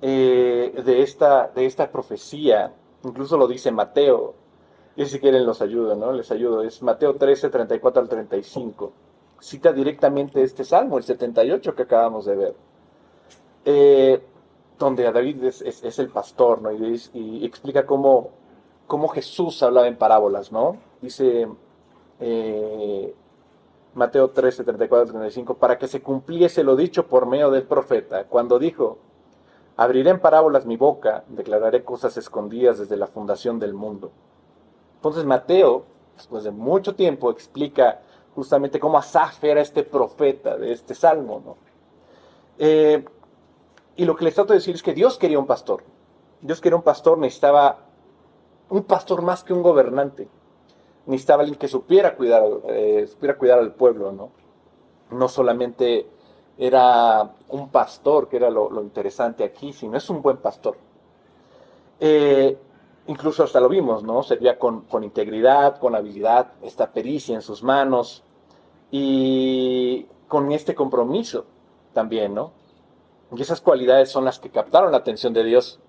de esta profecía, incluso lo dice Mateo, y si quieren los ayudo, ¿no? Les ayudo, es Mateo 13:34 al 35. Cita directamente este salmo, el 78 que acabamos de ver, donde a David es el pastor, ¿no? Y explica cómo Jesús hablaba en parábolas, ¿no? Dice Mateo 13:34 al 35, para que se cumpliese lo dicho por medio del profeta, cuando dijo: abriré en parábolas mi boca, declararé cosas escondidas desde la fundación del mundo. Entonces Mateo, después de mucho tiempo, explica justamente cómo Asaf era este profeta de este salmo, ¿no? Y lo que les trato de decir es que Dios quería un pastor. Dios quería un pastor, necesitaba un pastor más que un gobernante. Necesitaba alguien que supiera cuidar al pueblo, ¿no? No solamente era un pastor, que era lo interesante aquí, sino es un buen pastor. Incluso hasta lo vimos, ¿no? Servía con integridad, con habilidad, esta pericia en sus manos y con este compromiso también, ¿no? Y esas cualidades son las que captaron la atención de Dios.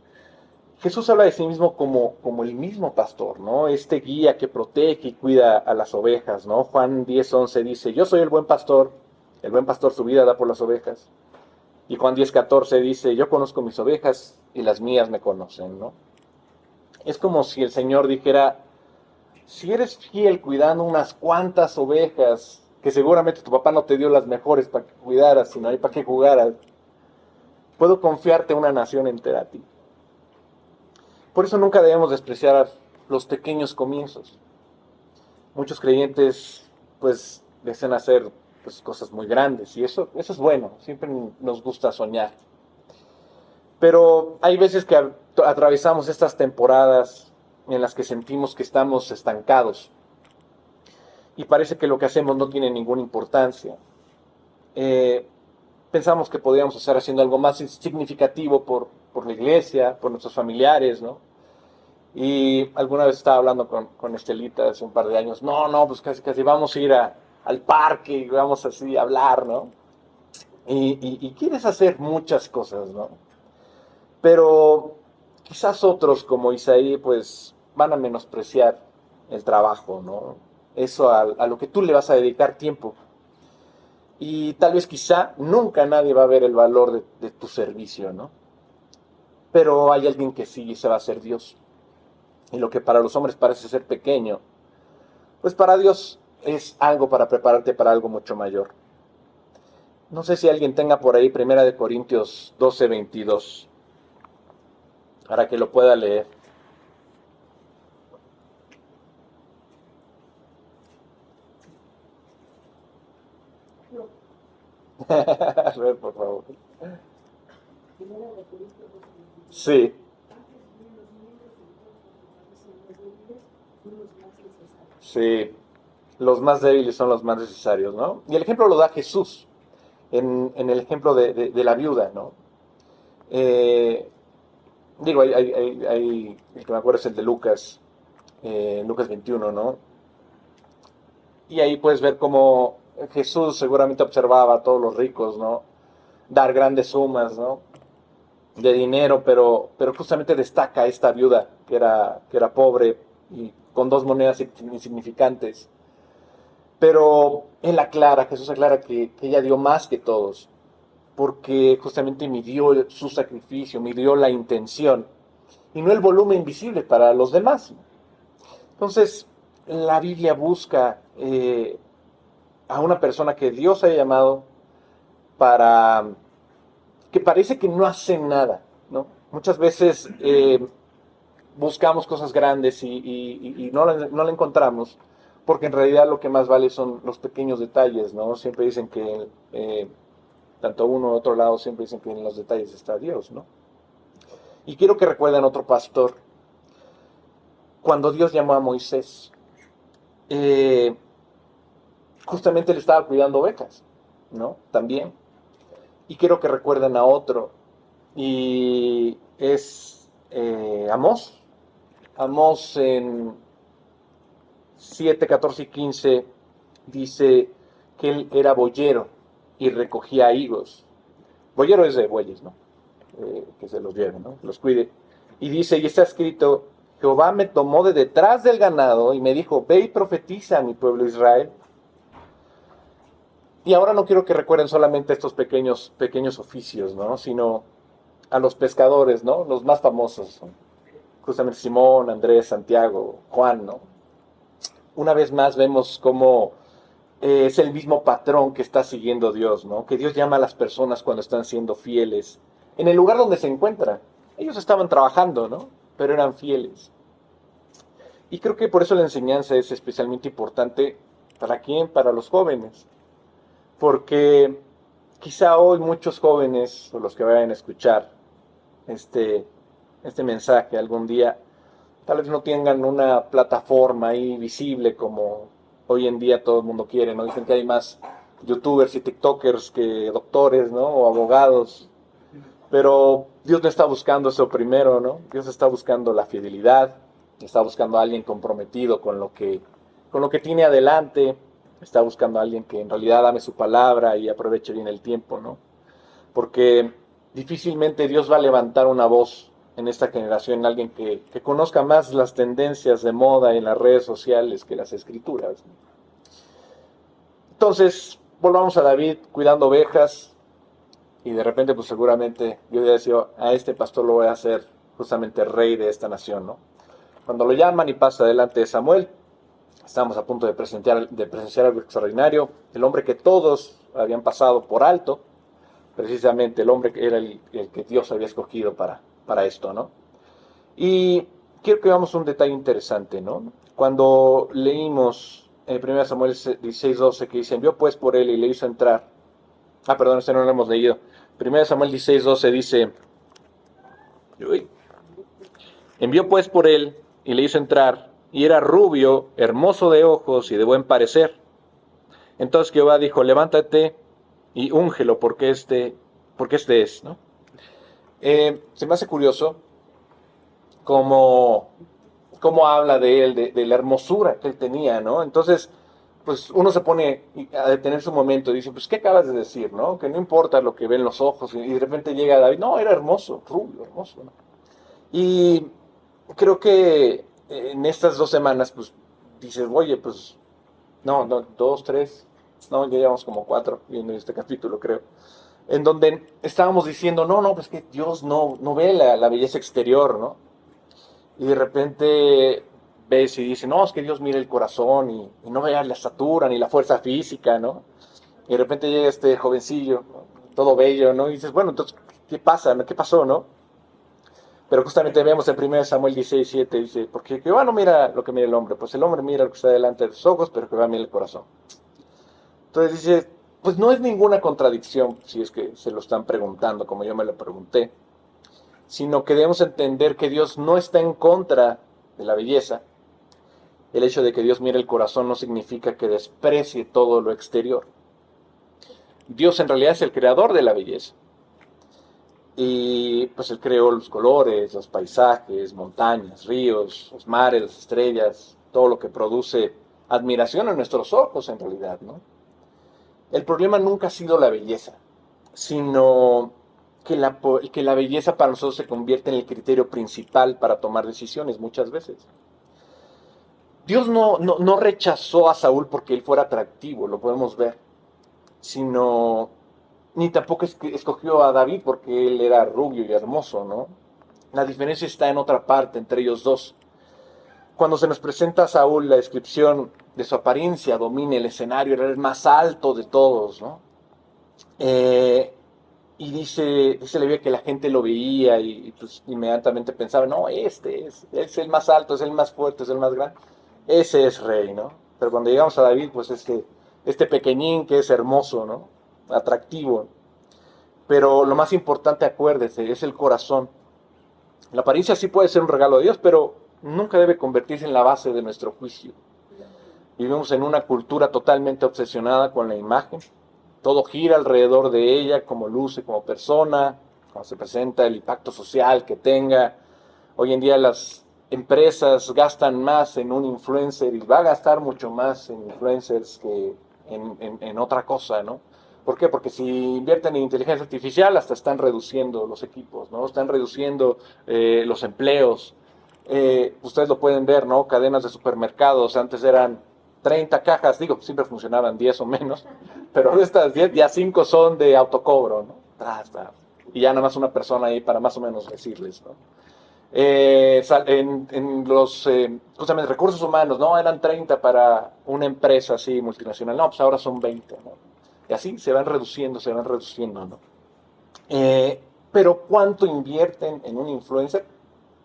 Jesús habla de sí mismo como el mismo pastor, ¿no? Este guía que protege y cuida a las ovejas, ¿no? Juan 10:11 dice: yo soy el buen pastor su vida da por las ovejas. Y Juan 10:14 dice: yo conozco mis ovejas y las mías me conocen, ¿no? Es como si el Señor dijera: si eres fiel cuidando unas cuantas ovejas, que seguramente tu papá no te dio las mejores para que cuidaras, sino ahí para que jugaras, puedo confiarte una nación entera a ti. Por eso nunca debemos despreciar los pequeños comienzos. Muchos creyentes, pues, desean hacer pues, cosas muy grandes, y eso es bueno, siempre nos gusta soñar. Pero hay veces que atravesamos estas temporadas en las que sentimos que estamos estancados y parece que lo que hacemos no tiene ninguna importancia. Pensamos que podríamos estar haciendo algo más significativo por la iglesia, por nuestros familiares, ¿no? Y alguna vez estaba hablando con Estelita hace un par de años: no, pues casi vamos a ir al parque y vamos así a hablar, ¿no? Y quieres hacer muchas cosas, ¿no? Pero quizás otros como Isaí pues van a menospreciar el trabajo, ¿no? Eso a lo que tú le vas a dedicar tiempo. Y tal vez quizá nunca nadie va a ver el valor de tu servicio, ¿no? Pero hay alguien que sí, y se va a hacer Dios. Y lo que para los hombres parece ser pequeño, pues para Dios es algo para prepararte para algo mucho mayor. No sé si alguien tenga por ahí 1 Corintios 12:22, para que lo pueda leer. A ver, por favor. Sí, sí. Los más débiles son los más necesarios, ¿no? Y el ejemplo lo da Jesús en el ejemplo de la viuda, ¿no? Eh, Digo, el que me acuerdo es el de Lucas, Lucas 21, ¿no? Y ahí puedes ver cómo Jesús seguramente observaba a todos los ricos, ¿no? Dar grandes sumas, ¿no? De dinero, pero justamente destaca a esta viuda que era pobre y con 2 monedas insignificantes. Pero Jesús aclara que ella dio más que todos, porque justamente midió su sacrificio, midió la intención, y no el volumen visible para los demás. Entonces, la Biblia busca a una persona que Dios ha llamado para que parece que no hace nada, ¿no? Muchas veces buscamos cosas grandes y no la encontramos, porque en realidad lo que más vale son los pequeños detalles, ¿no? Siempre dicen que, tanto uno u otro lado, siempre dicen que en los detalles está Dios, ¿no? Y quiero que recuerden otro pastor, cuando Dios llamó a Moisés, justamente le estaba cuidando ovejas, ¿no? También. Y quiero que recuerden a otro, y es Amós. Amós en 7, 14 y 15 dice que él era boyero y recogía higos. Boyero es de bueyes, ¿no? Que se los lleve, ¿no? Los cuide. Y dice, y está escrito, Jehová me tomó de detrás del ganado y me dijo, ve y profetiza a mi pueblo Israel. Y ahora no quiero que recuerden solamente estos pequeños oficios, ¿no? Sino a los pescadores, ¿no? Los más famosos, ¿no? Justamente Simón, Andrés, Santiago, Juan, ¿no? Una vez más vemos cómo es el mismo patrón que está siguiendo Dios, ¿no? Que Dios llama a las personas cuando están siendo fieles en el lugar donde se encuentran. Ellos estaban trabajando, ¿no? Pero eran fieles. Y creo que por eso la enseñanza es especialmente importante. ¿Para quién? Para los jóvenes. Porque quizá hoy muchos jóvenes, o los que vayan a escuchar este mensaje algún día, tal vez no tengan una plataforma ahí visible como hoy en día todo el mundo quiere, ¿no? Dicen que hay más youtubers y tiktokers que doctores, ¿no? O abogados. Pero Dios no está buscando eso primero, ¿no? Dios está buscando la fidelidad, está buscando a alguien comprometido con lo que tiene adelante, está buscando a alguien que en realidad ame su palabra y aproveche bien el tiempo, ¿no? Porque difícilmente Dios va a levantar una voz en esta generación, alguien que conozca más las tendencias de moda en las redes sociales que las escrituras. Entonces, volvamos a David cuidando ovejas, y de repente, pues seguramente Dios ya decía, a este pastor lo voy a hacer justamente rey de esta nación, ¿no? Cuando lo llaman y pasa delante de Samuel, estamos a punto de presenciar algo extraordinario. El hombre que todos habían pasado por alto, precisamente el hombre que era el que Dios había escogido para esto, ¿no? Y quiero que veamos un detalle interesante, ¿no? Cuando leímos en 1 Samuel 16:12 que dice, envió pues por él y le hizo entrar. Perdón, este no lo hemos leído. 1 Samuel 16:12 dice, envió pues por él y le hizo entrar, y era rubio, hermoso de ojos y de buen parecer. Entonces Jehová dijo, levántate y úngelo, porque este es, ¿no? Se me hace curioso cómo habla de él, de la hermosura que él tenía, ¿no? Entonces, pues uno se pone a detenerse un momento y dice, pues, ¿qué acabas de decir, no? Que no importa lo que ven los ojos, y de repente llega David, no, era hermoso, rubio, hermoso, ¿no? Y creo que en estas 2 semanas, pues, dices, oye, pues, no, 2, 3, no, ya llevamos como 4 viendo este capítulo, creo, en donde estábamos diciendo, no, pues que Dios no ve la belleza exterior, ¿no? Y de repente ves y dices, no, es que Dios mira el corazón y no vea la estatura ni la fuerza física, ¿no? Y de repente llega este jovencillo, ¿no? Todo bello, ¿no? Y dices, bueno, entonces, ¿qué pasa? ¿Qué pasó, no? Pero justamente vemos en 1 Samuel 16:7, dice, porque Jehová no mira lo que mira el hombre, pues el hombre mira lo que está delante de sus ojos, pero Jehová mira el corazón. Entonces dice, pues no es ninguna contradicción, si es que se lo están preguntando, como yo me lo pregunté, sino que debemos entender que Dios no está en contra de la belleza. El hecho de que Dios mire el corazón no significa que desprecie todo lo exterior. Dios en realidad es el creador de la belleza. Y pues Él creó los colores, los paisajes, montañas, ríos, los mares, las estrellas, todo lo que produce admiración en nuestros ojos en realidad, ¿no? El problema nunca ha sido la belleza, sino que la belleza para nosotros se convierte en el criterio principal para tomar decisiones muchas veces. Dios no rechazó a Saúl porque él fuera atractivo, lo podemos ver, sino ni tampoco escogió a David porque él era rubio y hermoso, ¿no? La diferencia está en otra parte entre ellos dos. Cuando se nos presenta a Saúl la descripción su apariencia domine el escenario, era el más alto de todos, ¿no? Y dice Leví que la gente lo veía y pues inmediatamente pensaba, no, es el más alto, es el más fuerte, es el más grande, ese es rey, ¿no? Pero cuando llegamos a David, pues este pequeñín que es hermoso, ¿no? Atractivo. Pero lo más importante, acuérdese, es el corazón. La apariencia sí puede ser un regalo de Dios, pero nunca debe convertirse en la base de nuestro juicio. Vivimos en una cultura totalmente obsesionada con la imagen. Todo gira alrededor de ella, como luce como persona, cómo se presenta, el impacto social que tenga. Hoy en día las empresas gastan más en un influencer y va a gastar mucho más en influencers que en otra cosa, ¿no? ¿Por qué? Porque si invierten en inteligencia artificial hasta están reduciendo los equipos, ¿no? Están reduciendo los empleos. Ustedes lo pueden ver, ¿no? Cadenas de supermercados, antes eran 30 cajas, digo, siempre funcionaban 10 o menos, pero de estas 10 ya 5 son de autocobro, ¿no? Y ya nada más una persona ahí para más o menos decirles, ¿no? En los justamente recursos humanos, no eran 30 para una empresa así multinacional, no, pues ahora son 20, ¿no? Y así se van reduciendo, ¿no? Pero ¿cuánto invierten en un influencer?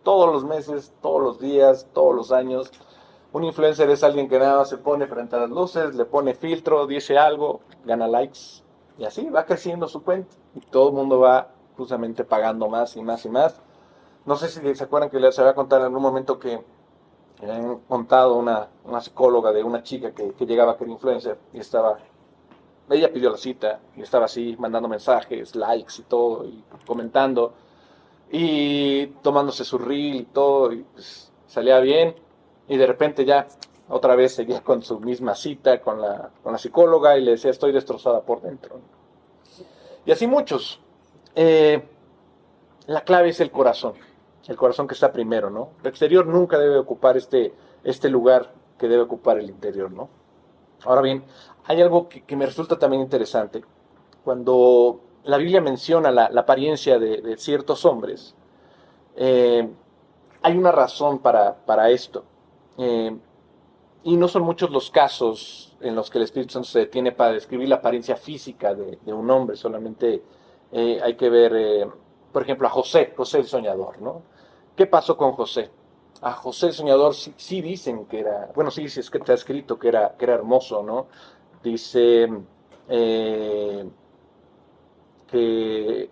Todos los meses, todos los días, todos los años. Un influencer es alguien que nada más se pone frente a las luces, le pone filtro, dice algo, gana likes, y así va creciendo su cuenta. Y todo el mundo va justamente pagando más y más y más. No sé si se acuerdan que les había contado en algún momento que le habían contado una psicóloga de una chica que llegaba a ser influencer y ella pidió la cita y estaba así mandando mensajes, likes y todo, y comentando, y tomándose su reel y todo, y pues salía bien, y de repente ya otra vez seguía con su misma cita con la psicóloga y le decía, estoy destrozada por dentro. Y así muchos. La clave es el corazón que está primero, ¿no? El exterior nunca debe ocupar este lugar que debe ocupar el interior, ¿no? Ahora bien, hay algo que me resulta también interesante. Cuando la Biblia menciona la apariencia de ciertos hombres, eh, hay una razón para esto. Eh, y no son muchos los casos en los que el Espíritu Santo se detiene para describir la apariencia física de un hombre. Solamente hay que ver, por ejemplo, a José el soñador, ¿no? ¿Qué pasó con José? A José el soñador sí dicen que era, bueno, sí es que está escrito que era hermoso, ¿no? Dice que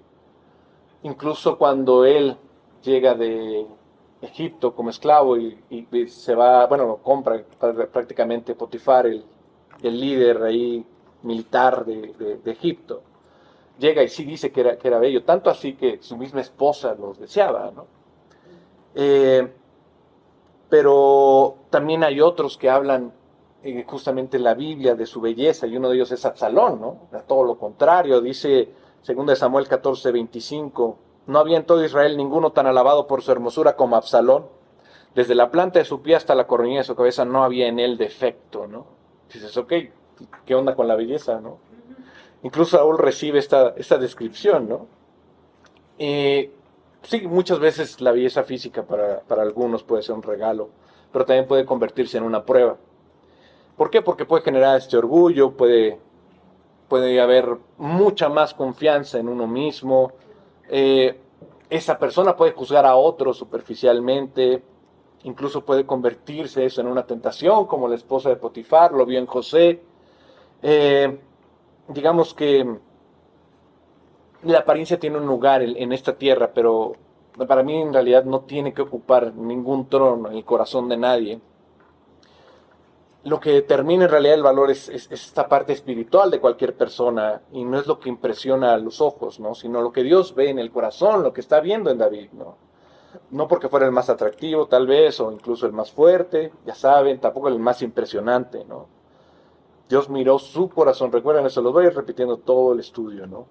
incluso cuando él llega de Egipto como esclavo y se va, bueno, lo compra prácticamente Potifar, el líder ahí militar de Egipto, llega y sí dice que era bello, tanto así que su misma esposa los deseaba, ¿no? Eh, pero también hay otros que hablan justamente en la Biblia de su belleza, y uno de ellos es Absalón, ¿no? A todo lo contrario, dice 2 Samuel 14:25, no había en todo Israel ninguno tan alabado por su hermosura como Absalón. Desde la planta de su pie hasta la coronilla de su cabeza no había en él defecto, ¿no? Dices, ok, ¿qué onda con la belleza, no? Incluso Saúl recibe esta descripción, ¿no? Sí, muchas veces la belleza física para algunos puede ser un regalo, pero también puede convertirse en una prueba. ¿Por qué? Porque puede generar este orgullo, puede haber mucha más confianza en uno mismo. Esa persona puede juzgar a otro superficialmente, incluso puede convertirse eso en una tentación, como la esposa de Potifar lo vio en José. Digamos que la apariencia tiene un lugar en esta tierra, pero para mí en realidad no tiene que ocupar ningún trono en el corazón de nadie. Lo que determina en realidad el valor es esta parte espiritual de cualquier persona, y no es lo que impresiona a los ojos, ¿no? Sino lo que Dios ve en el corazón, lo que está viendo en David, ¿no? No porque fuera el más atractivo tal vez, o incluso el más fuerte, ya saben, tampoco el más impresionante, ¿no? Dios miró su corazón, recuerden eso, los voy a ir repitiendo todo el estudio, ¿no?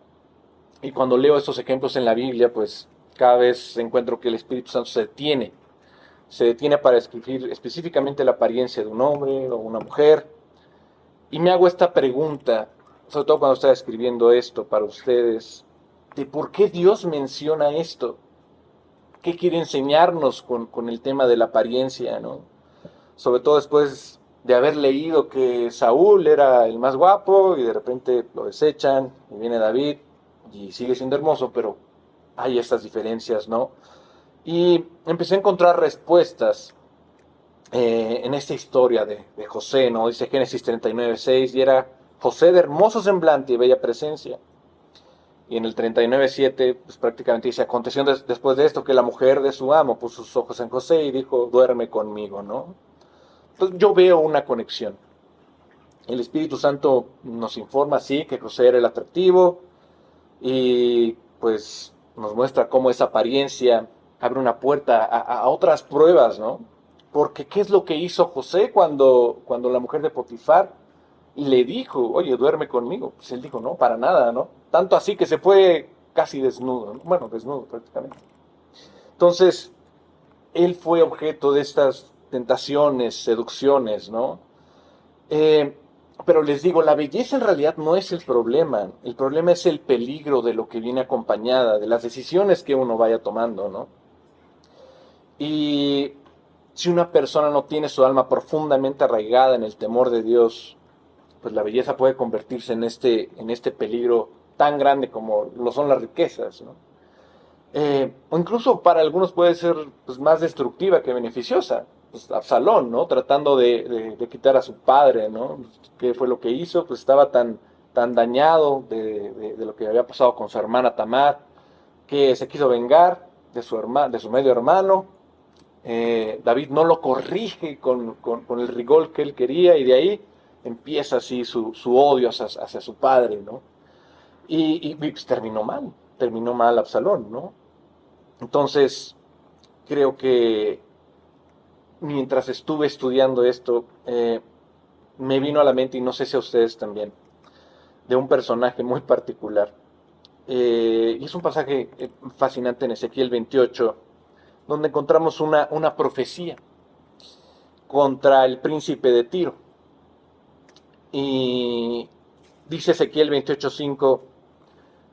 Y cuando leo estos ejemplos en la Biblia, pues cada vez encuentro que el Espíritu Santo se detiene para describir específicamente la apariencia de un hombre o una mujer. Y me hago esta pregunta, sobre todo cuando estaba escribiendo esto para ustedes, de por qué Dios menciona esto. ¿Qué quiere enseñarnos con el tema de la apariencia, ¿no? Sobre todo después de haber leído que Saúl era el más guapo y de repente lo desechan y viene David y sigue siendo hermoso, pero hay estas diferencias, ¿no? Y empecé a encontrar respuestas en esta historia de José, ¿no? Dice Génesis 39:6, y era José de hermoso semblante y bella presencia. Y en el 39:7, pues prácticamente dice, aconteció después de esto que la mujer de su amo puso sus ojos en José y dijo, duerme conmigo, ¿no? Entonces yo veo una conexión. El Espíritu Santo nos informa, sí, que José era el atractivo y pues nos muestra cómo esa apariencia abre una puerta a otras pruebas, ¿no? Porque ¿qué es lo que hizo José cuando la mujer de Potifar le dijo, oye, duerme conmigo? Pues él dijo, no, para nada, ¿no? Tanto así que se fue casi desnudo, ¿no? Bueno, desnudo prácticamente. Entonces, él fue objeto de estas tentaciones, seducciones, ¿no? Eh, pero les digo, la belleza en realidad no es el problema es el peligro de lo que viene acompañada, de las decisiones que uno vaya tomando, ¿no? Y si una persona no tiene su alma profundamente arraigada en el temor de Dios, pues la belleza puede convertirse en este peligro tan grande como lo son las riquezas, ¿no? O incluso para algunos puede ser pues, más destructiva que beneficiosa. Pues, Absalón, ¿no? Tratando de quitar a su padre, ¿no? ¿Qué fue lo que hizo? Pues estaba tan dañado de lo que había pasado con su hermana Tamar, que se quiso vengar de su medio hermano. David no lo corrige con el rigor que él quería y de ahí empieza así su odio hacia su padre, ¿no? Y pues, terminó mal Absalón, ¿no? Entonces, creo que mientras estuve estudiando esto, me vino a la mente, y no sé si a ustedes también, de un personaje muy particular. Y es un pasaje fascinante en Ezequiel 28, donde encontramos una profecía contra el príncipe de Tiro. Y dice Ezequiel 28:5,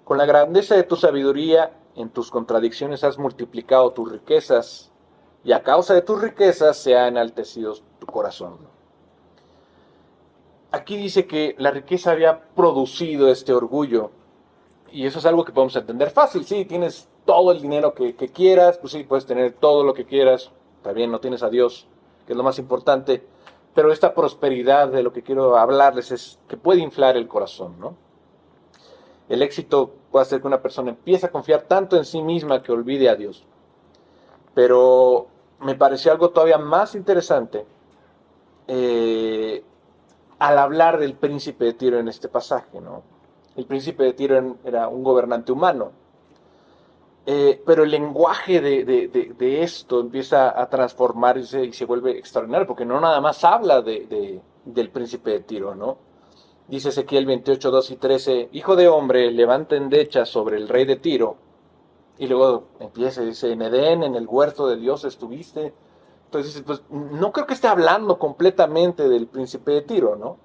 con la grandeza de tu sabiduría, en tus contradicciones has multiplicado tus riquezas, y a causa de tus riquezas se ha enaltecido tu corazón. Aquí dice que la riqueza había producido este orgullo, y eso es algo que podemos entender fácil. Sí, tienes todo el dinero que quieras, pues sí, puedes tener todo lo que quieras, está bien, no tienes a Dios, que es lo más importante, pero esta prosperidad de lo que quiero hablarles es que puede inflar el corazón, ¿no? El éxito puede hacer que una persona empiece a confiar tanto en sí misma que olvide a Dios. Pero me pareció algo todavía más interesante al hablar del príncipe de Tiro en este pasaje, ¿no? El príncipe de Tiro era un gobernante humano, pero el lenguaje de esto empieza a transformarse y se vuelve extraordinario, porque no nada más habla del príncipe de Tiro, ¿no? Dice Ezequiel 28:2 y 13, hijo de hombre, levanta endechas sobre el rey de Tiro. Y luego empieza y dice, en Edén, en el huerto de Dios estuviste. Entonces, pues no creo que esté hablando completamente del príncipe de Tiro, ¿no?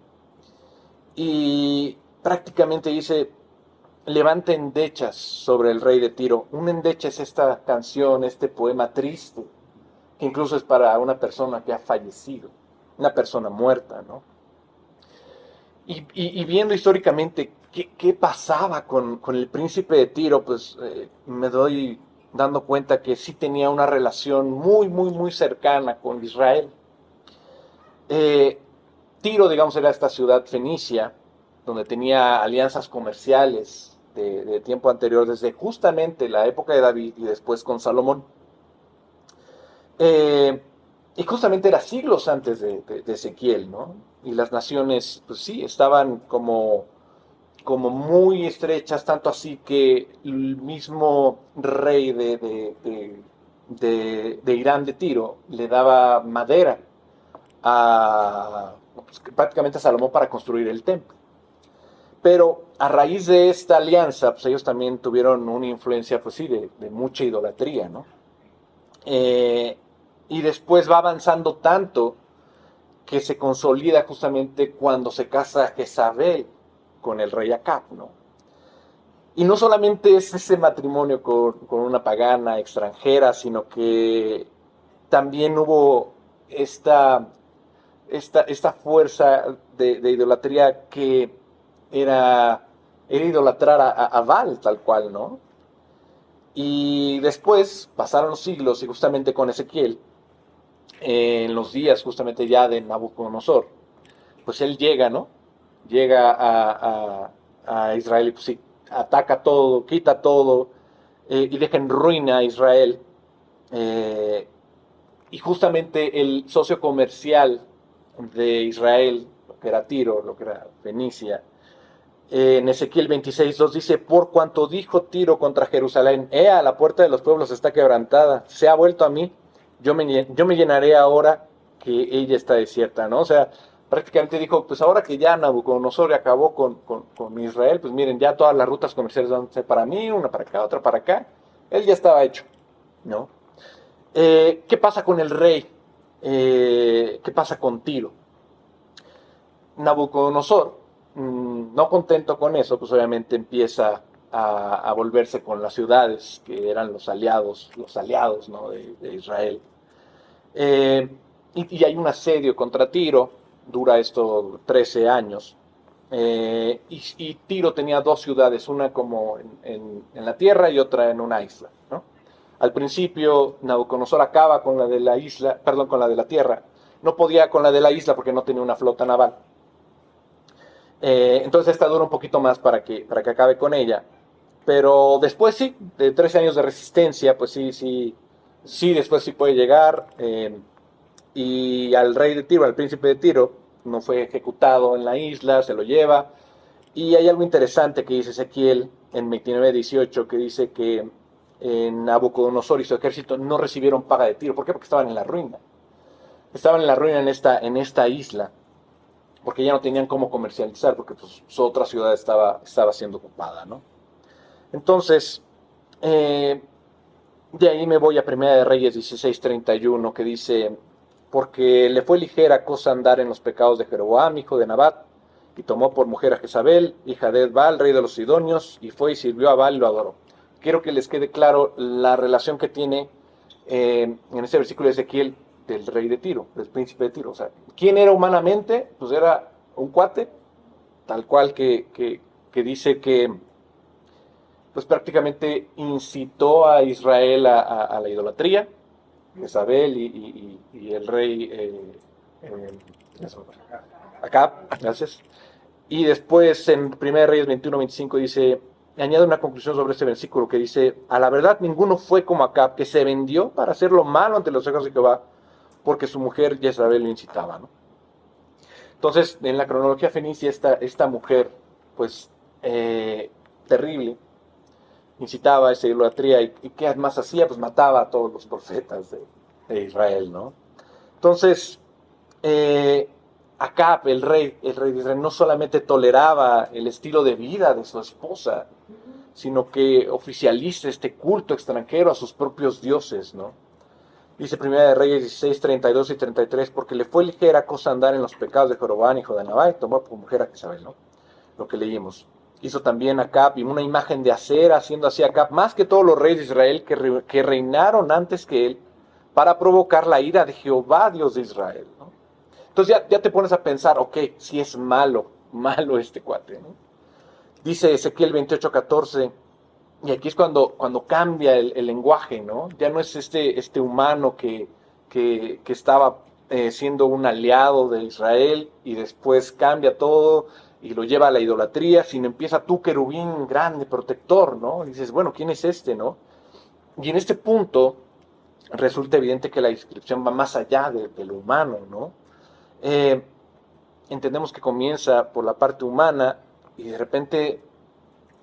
Y prácticamente dice, levanta endechas sobre el rey de Tiro. Un endecha es esta canción, este poema triste, que incluso es para una persona que ha fallecido, una persona muerta, ¿no? Y viendo históricamente qué pasaba con el príncipe de Tiro, pues me doy dando cuenta que sí tenía una relación muy cercana con Israel. Tiro, digamos, era esta ciudad fenicia, donde tenía alianzas comerciales de tiempo anterior, desde justamente la época de David y después con Salomón. Y justamente era siglos antes de Ezequiel, ¿no? Y las naciones, pues sí, estaban como muy estrechas, tanto así que el mismo rey de Irán de Tiro le daba madera pues, prácticamente a Salomón para construir el templo. Pero a raíz de esta alianza, pues ellos también tuvieron una influencia, pues sí, de mucha idolatría, ¿no? Y después va avanzando tanto que se consolida justamente cuando se casa Jezabel con el rey Acab, ¿no? Y no solamente es ese matrimonio con una pagana extranjera, sino que también hubo esta fuerza de idolatría que era idolatrar a Baal tal cual, ¿no? Y después pasaron los siglos y justamente con Ezequiel, en los días justamente ya de Nabucodonosor, pues él llega, ¿no? Llega a Israel y pues sí, ataca todo, quita todo y deja en ruina a Israel. Eh, y justamente el socio comercial de Israel, lo que era Tiro, lo que era Fenicia, en Ezequiel 26:2 dice, por cuanto dijo Tiro contra Jerusalén, Ea, la puerta de los pueblos está quebrantada, se ha vuelto a mí, yo me llenaré ahora que ella está desierta, ¿no? O sea, prácticamente dijo, pues ahora que ya Nabucodonosor acabó con Israel, pues miren, ya todas las rutas comerciales van a ser para mí, una para acá, otra para acá, él ya estaba hecho, ¿no? ¿Qué pasa con el rey? ¿Qué pasa con Tiro? Nabucodonosor, no contento con eso, pues obviamente empieza a volverse con las ciudades que eran los aliados, ¿no? de Israel. Eh, y hay un asedio contra Tiro, dura esto 13 años. Y Tiro tenía dos ciudades, una como en la tierra y otra en una isla, ¿no? Al principio Nabucodonosor acaba con la de la isla, perdón, con la de la tierra. No podía con la de la isla porque no tenía una flota naval. Entonces esta dura un poquito más para que acabe con ella. Pero después sí, de 13 años de resistencia, pues sí, después sí puede llegar. Y al rey de Tiro, al príncipe de Tiro, no fue ejecutado en la isla, se lo lleva. Y hay algo interesante que dice Ezequiel en 29:18, que dice que Nabucodonosor y su ejército no recibieron paga de Tiro. ¿Por qué? Porque estaban en la ruina. Estaban en la ruina en esta isla, porque ya no tenían cómo comercializar, porque pues, su otra ciudad estaba siendo ocupada, ¿no? Entonces, de ahí me voy a Primera de Reyes 16:31, que dice, porque le fue ligera cosa andar en los pecados de Jeroboam, hijo de Nabat, y tomó por mujer a Jezabel, hija de Baal, rey de los Sidonios, y fue y sirvió a Baal y lo adoró. Quiero que les quede claro la relación que tiene en este versículo de Ezequiel del rey de Tiro, del príncipe de Tiro. O sea, ¿quién era humanamente? Pues era un cuate, tal cual que dice que pues prácticamente incitó a Israel a la idolatría, Jezabel y el rey Acab, gracias. Y después en 1 Reyes 21:25 dice, añade una conclusión sobre este versículo que dice, a la verdad ninguno fue como Acab, que se vendió para hacer lo malo ante los ojos de Jehová, porque su mujer Jezabel lo incitaba, ¿no? Entonces, en la cronología fenicia, esta mujer, pues, terrible, incitaba a esa idolatría, y ¿qué más hacía? Pues mataba a todos los profetas de Israel, ¿no? Entonces, Acab, el rey de Israel, no solamente toleraba el estilo de vida de su esposa, sino que oficializa este culto extranjero a sus propios dioses, ¿no? Dice Primera de Reyes 16, 32 y 33, porque le fue ligera cosa andar en los pecados de Jeroboam, hijo de Nabat, y tomó por mujer a Jezabel, ¿no? Lo que leímos. Hizo también Acab y una imagen de acera, haciendo así Acab, más que todos los reyes de Israel que reinaron antes que él, para provocar la ira de Jehová, Dios de Israel, ¿no? Entonces ya te pones a pensar, ok, si es malo este cuate, ¿no? Dice Ezequiel 28:14, y aquí es cuando cambia el lenguaje, ¿no? Ya no es este humano que estaba siendo un aliado de Israel y después cambia todo y lo lleva a la idolatría, sino empieza tú, querubín grande, protector, ¿no? Y dices, bueno, ¿quién es este, no? Y en este punto resulta evidente que la descripción va más allá de lo humano, ¿no? Eh, Entendemos que comienza por la parte humana y de repente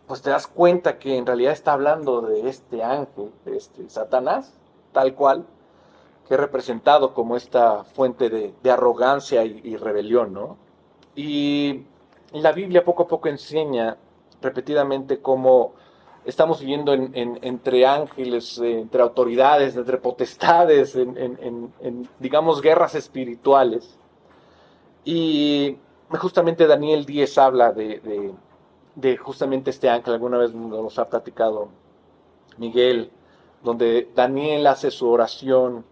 pues te das cuenta que en realidad está hablando de este ángel, de este Satanás, tal cual, que es representado como esta fuente de arrogancia y rebelión, ¿no? Y la Biblia poco a poco enseña repetidamente cómo estamos viviendo entre ángeles, entre autoridades, entre potestades, digamos, guerras espirituales. Y justamente Daniel 10 habla de justamente este ángel, alguna vez nos ha platicado Miguel, donde Daniel hace su oración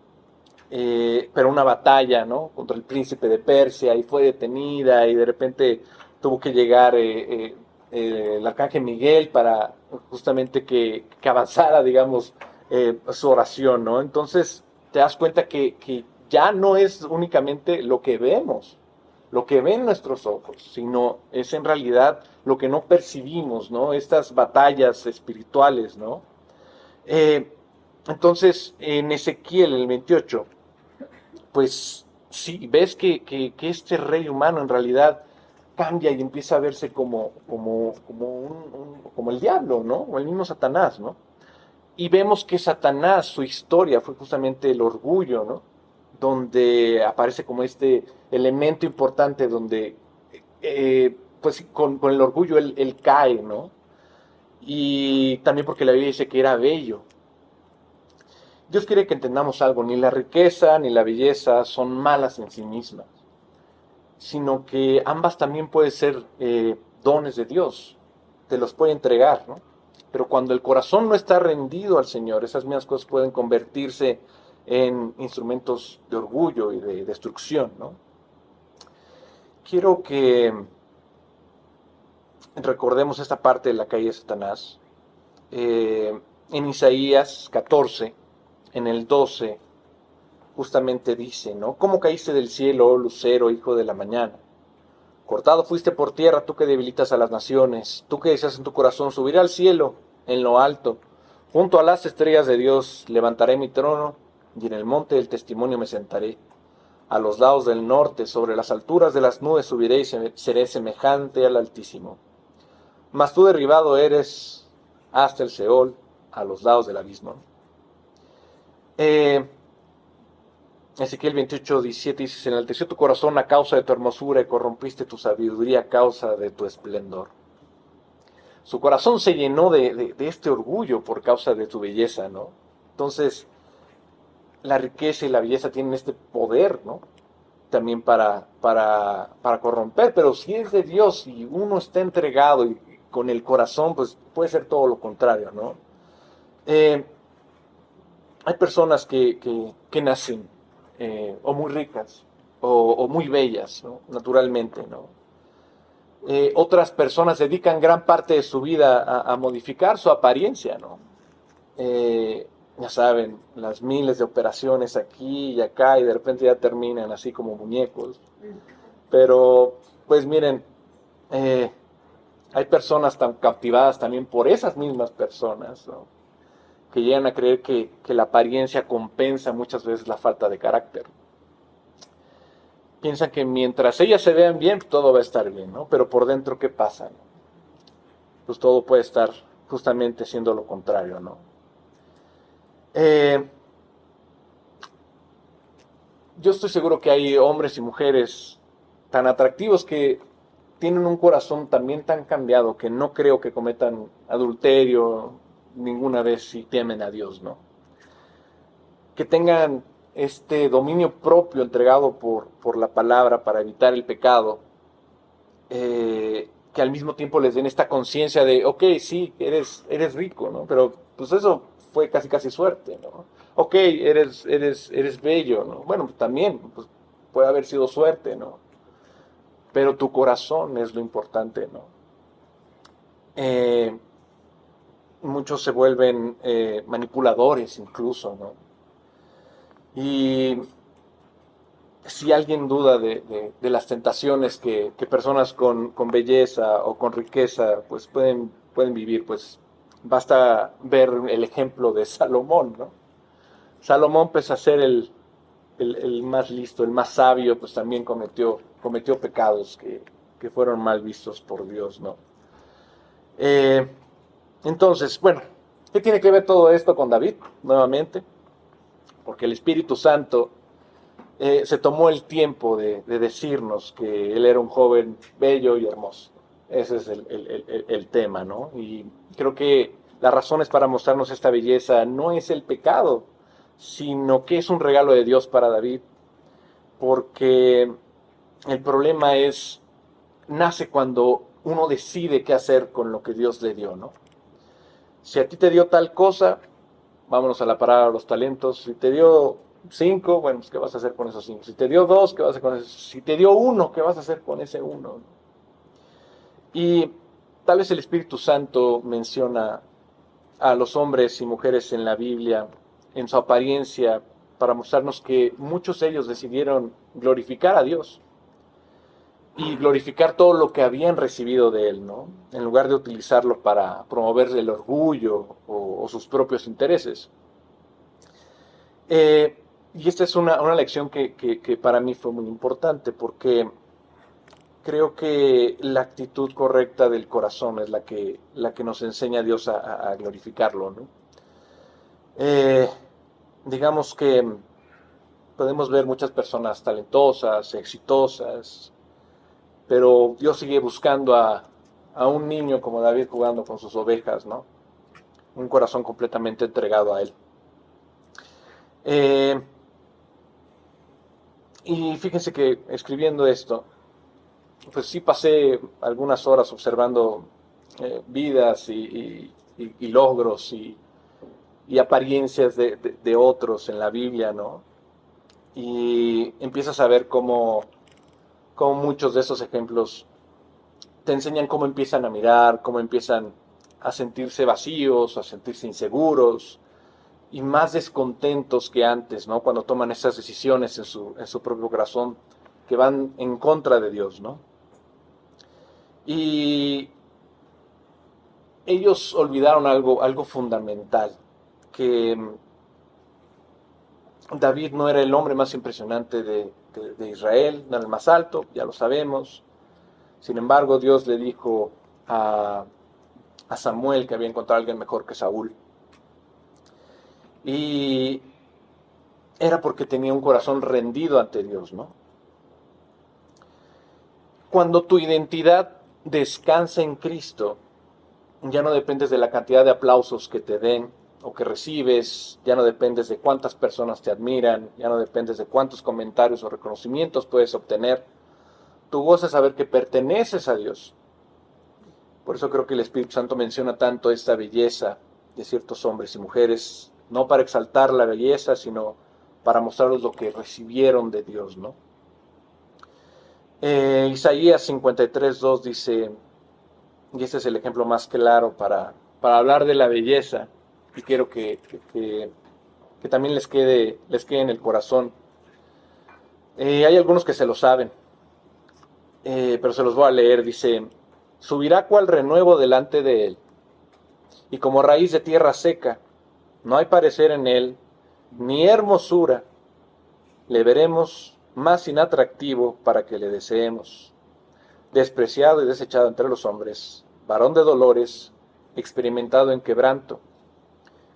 pero una batalla, ¿no? Contra el príncipe de Persia, y fue detenida, y de repente tuvo que llegar el arcángel Miguel para justamente que avanzara, digamos, su oración, ¿no? Entonces te das cuenta que ya no es únicamente lo que vemos, lo que ven nuestros ojos, sino es en realidad lo que no percibimos, ¿no? Estas batallas espirituales, ¿no? Eh, entonces, en Ezequiel, el 28, pues sí, ves que este rey humano en realidad cambia y empieza a verse como el diablo, ¿no? O el mismo Satanás, ¿no? Y vemos que Satanás, su historia fue justamente el orgullo, ¿no? Donde aparece como este elemento importante donde, pues con el orgullo él cae, ¿no? Y también porque la Biblia dice que era bello. Dios quiere que entendamos algo, ni la riqueza ni la belleza son malas en sí mismas, sino que ambas también pueden ser dones de Dios, te los puede entregar, ¿no? Pero cuando el corazón no está rendido al Señor, esas mismas cosas pueden convertirse en instrumentos de orgullo y de destrucción, ¿no? Quiero que recordemos esta parte de la caída de Satanás. En Isaías 14, en el 12, justamente dice, ¿no? ¿Cómo caíste del cielo, oh lucero, hijo de la mañana? Cortado fuiste por tierra, tú que debilitas a las naciones, tú que deseas en tu corazón subir al cielo, en lo alto. Junto a las estrellas de Dios levantaré mi trono, y en el monte del testimonio me sentaré. A los lados del norte, sobre las alturas de las nubes subiré y seré semejante al Altísimo. Mas tú derribado eres hasta el Seol, a los lados del abismo. Ezequiel 28, 17 dice, se enalteció tu corazón a causa de tu hermosura y corrompiste tu sabiduría a causa de tu esplendor. Su corazón se llenó de este orgullo por causa de tu belleza, ¿no? Entonces, la riqueza y la belleza tienen este poder, ¿no? También para corromper, pero si es de Dios y uno está entregado y con el corazón, pues puede ser todo lo contrario, ¿no? Hay personas que nacen o muy ricas o muy bellas, ¿no? Naturalmente, ¿no? Otras personas dedican gran parte de su vida a modificar su apariencia, ¿no? Ya saben, las miles de operaciones aquí y acá y de repente ya terminan así como muñecos. Pero, pues miren, hay personas tan captivadas también por esas mismas personas, ¿no? Que llegan a creer que la apariencia compensa muchas veces la falta de carácter. Piensan que mientras ellas se vean bien, todo va a estar bien, ¿no? Pero por dentro, ¿qué pasa? Pues todo puede estar justamente siendo lo contrario, ¿no? Yo estoy seguro que hay hombres y mujeres tan atractivos que tienen un corazón también tan cambiado que no creo que cometan adulterio ninguna vez si temen a Dios, ¿no? Que tengan este dominio propio entregado por la palabra para evitar el pecado, que al mismo tiempo les den esta conciencia de, ok, sí, eres rico, ¿no? Pero pues eso fue casi casi suerte, ¿no? Ok, eres bello, ¿no? Bueno, pues, también pues, puede haber sido suerte, ¿no? Pero tu corazón es lo importante, ¿no? Muchos se vuelven manipuladores incluso, ¿no? Y si alguien duda de las tentaciones que personas con belleza o con riqueza pues pueden vivir, pues basta ver el ejemplo de Salomón, ¿no? Salomón, pese a ser el más listo, el más sabio, pues también cometió pecados que fueron mal vistos por Dios, ¿no? Entonces, bueno, ¿qué tiene que ver todo esto con David? Nuevamente, porque el Espíritu Santo se tomó el tiempo de decirnos que él era un joven bello y hermoso. Ese es el tema, ¿no? Y creo que las razones para mostrarnos esta belleza no es el pecado, sino que es un regalo de Dios para David, porque el problema nace cuando uno decide qué hacer con lo que Dios le dio, ¿no? Si a ti te dio tal cosa, vámonos a la parábola de los talentos, si te dio 5, bueno, pues, ¿qué vas a hacer con esos 5? Si te dio 2, ¿qué vas a hacer con esos? Si te dio 1, ¿qué vas a hacer con ese 1? Y tal vez el Espíritu Santo menciona a los hombres y mujeres en la Biblia, en su apariencia, para mostrarnos que muchos de ellos decidieron glorificar a Dios y glorificar todo lo que habían recibido de Él, ¿no? En lugar de utilizarlo para promover el orgullo o sus propios intereses. Y esta es una lección que para mí fue muy importante, porque creo que la actitud correcta del corazón es la que nos enseña a Dios a glorificarlo, ¿no? Digamos que podemos ver muchas personas talentosas, exitosas, pero Dios sigue buscando a un niño como David jugando con sus ovejas, ¿no? Un corazón completamente entregado a Él. Y fíjense que escribiendo esto, pues sí pasé algunas horas observando vidas y logros y apariencias de otros en la Biblia, ¿no? Y empiezas a ver cómo muchos de esos ejemplos te enseñan cómo empiezan a mirar, cómo empiezan a sentirse vacíos, a sentirse inseguros y más descontentos que antes, ¿no? Cuando toman esas decisiones en su propio corazón que van en contra de Dios, ¿no? Y ellos olvidaron algo fundamental, que David no era el hombre más impresionante de Israel, no era el más alto, ya lo sabemos. Sin embargo, Dios le dijo a Samuel que había encontrado a alguien mejor que Saúl. Y era porque tenía un corazón rendido ante Dios, ¿no? Cuando tu identidad descansa en Cristo, ya no dependes de la cantidad de aplausos que te den o que recibes, ya no dependes de cuántas personas te admiran, ya no dependes de cuántos comentarios o reconocimientos puedes obtener. Tu gozo es saber que perteneces a Dios. Por eso creo que el Espíritu Santo menciona tanto esta belleza de ciertos hombres y mujeres, no para exaltar la belleza, sino para mostrarles lo que recibieron de Dios, ¿no? Isaías 53:2 dice, y este es el ejemplo más claro para hablar de la belleza, y quiero que también les quede en el corazón. Hay algunos que se lo saben, pero se los voy a leer. Dice, subirá cual renuevo delante de él, y como raíz de tierra seca, no hay parecer en él, ni hermosura, le veremos más inatractivo para que le deseemos. Despreciado y desechado entre los hombres, varón de dolores, experimentado en quebranto,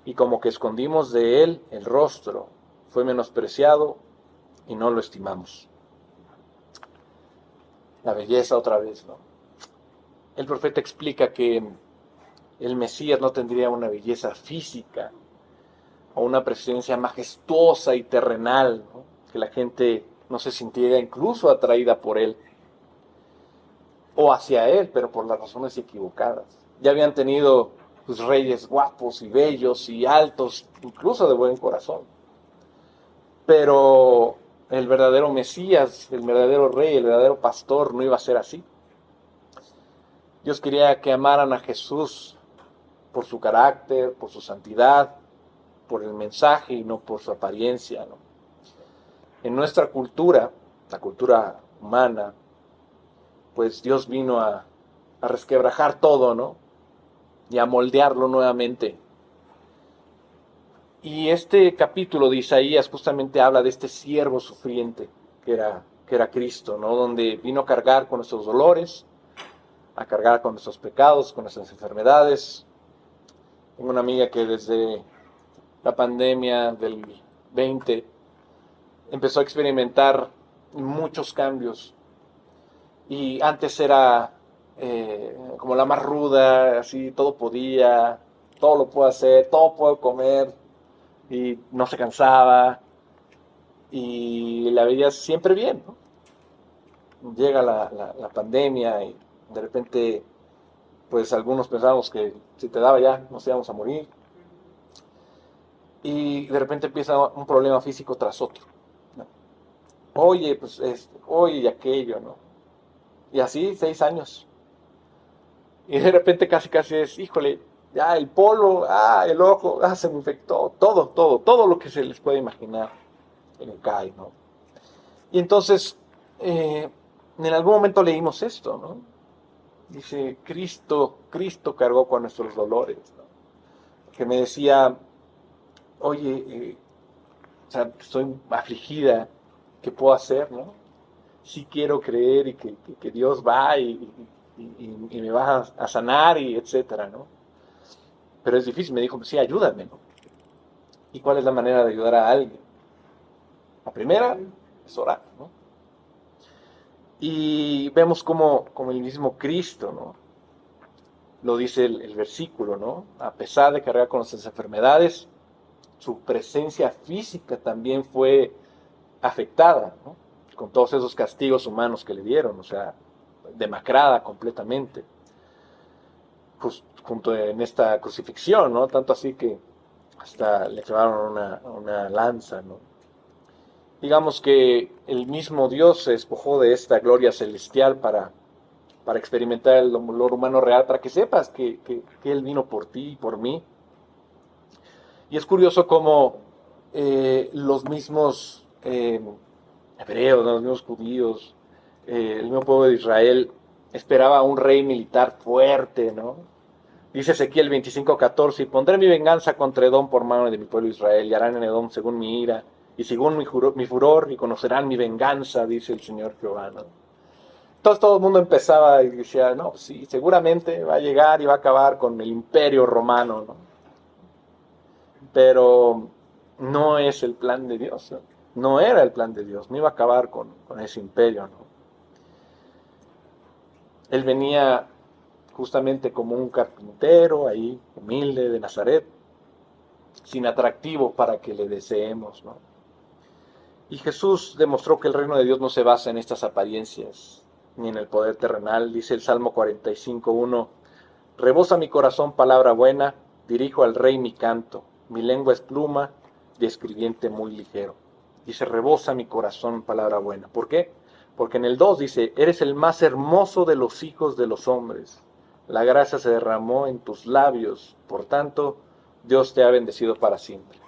y como que escondimos de él el rostro, fue menospreciado y no lo estimamos. La belleza otra vez, ¿no? El profeta explica que el Mesías no tendría una belleza física o una presencia majestuosa y terrenal, ¿no? Que la gente no se sintiera incluso atraída por él o hacia él, pero por las razones equivocadas. Ya habían tenido pues, reyes guapos y bellos y altos, incluso de buen corazón. Pero el verdadero Mesías, el verdadero rey, el verdadero pastor no iba a ser así. Dios quería que amaran a Jesús por su carácter, por su santidad, por el mensaje y no por su apariencia, ¿no? En nuestra cultura, la cultura humana, pues Dios vino a resquebrajar todo, ¿no? Y a moldearlo nuevamente. Y este capítulo de Isaías justamente habla de este siervo sufriente que era Cristo, ¿no? Donde vino a cargar con nuestros dolores, a cargar con nuestros pecados, con nuestras enfermedades. Tengo una amiga que desde la pandemia del 20 empezó a experimentar muchos cambios. Y antes era como la más ruda, así todo podía, todo lo puedo hacer, todo puedo comer, y no se cansaba, y la veía siempre bien, ¿no? Llega la pandemia y de repente, pues algunos pensábamos que si te daba ya nos íbamos a morir. y de repente empieza un problema físico tras otro, ¿no? Oye, pues oye, y aquello, ¿no? Y así 6 años. Y de repente casi es, híjole, ya el polo, el ojo, se me infectó, todo lo que se les puede imaginar le cae, ¿no? Y entonces, en algún momento leímos esto, ¿no? Dice, Cristo cargó con nuestros dolores, ¿no? Que me decía, oye, o sea, estoy afligida, ¿qué puedo hacer, no? Sí quiero creer y que Dios va y me va a sanar y etcétera, ¿no? Pero es difícil, me dijo, pues sí, ayúdame, ¿no? ¿Y cuál es la manera de ayudar a alguien? La primera es orar, ¿no? Y vemos como el mismo Cristo, ¿no? Lo dice el versículo, ¿no? A pesar de cargar con nuestras enfermedades, su presencia física también fue afectada, ¿no? Con todos esos castigos humanos que le dieron, o sea, demacrada completamente, junto en esta crucifixión, ¿no? Tanto así que hasta le clavaron una lanza, ¿no? Digamos que el mismo Dios se despojó de esta gloria celestial para experimentar el dolor humano real, para que sepas que Él vino por ti y por mí. Y es curioso cómo los mismos hebreos, ¿no? Los mismos judíos, el mismo pueblo de Israel esperaba un rey militar fuerte, ¿no? Dice Ezequiel 25:14, y pondré mi venganza contra Edom por mano de mi pueblo Israel, y harán en Edom según mi ira, y según mi furor, y conocerán mi venganza, dice el Señor Jehová, ¿no? Entonces todo el mundo empezaba y decía, no, pues sí, seguramente va a llegar y va a acabar con el imperio romano, ¿no? Pero no es el plan de Dios, ¿no? No era el plan de Dios, no iba a acabar con ese imperio, ¿no? Él venía justamente como un carpintero ahí, humilde, de Nazaret, sin atractivo para que le deseemos, ¿no? Y Jesús demostró que el reino de Dios no se basa en estas apariencias, ni en el poder terrenal. Dice el Salmo 45:1, rebosa mi corazón palabra buena, dirijo al rey mi canto, mi lengua es pluma de escribiente muy ligero. Dice, rebosa mi corazón palabra buena. ¿Por qué? Porque en el 2 dice, eres el más hermoso de los hijos de los hombres. La gracia se derramó en tus labios, por tanto, Dios te ha bendecido para siempre.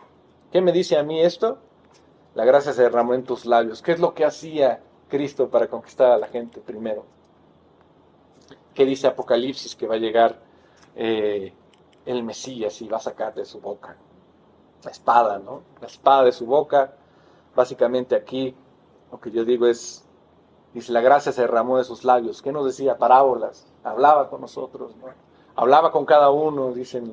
¿Qué me dice a mí esto? La gracia se derramó en tus labios. ¿Qué es lo que hacía Cristo para conquistar a la gente primero? ¿Qué dice Apocalipsis? Que va a llegar el Mesías y va a sacar de su boca la espada, ¿no? La espada de su boca. Básicamente aquí lo que yo digo es, dice, la gracia se derramó de sus labios. ¿Qué nos decía? Parábolas. Hablaba con nosotros, ¿no? Hablaba con cada uno, dicen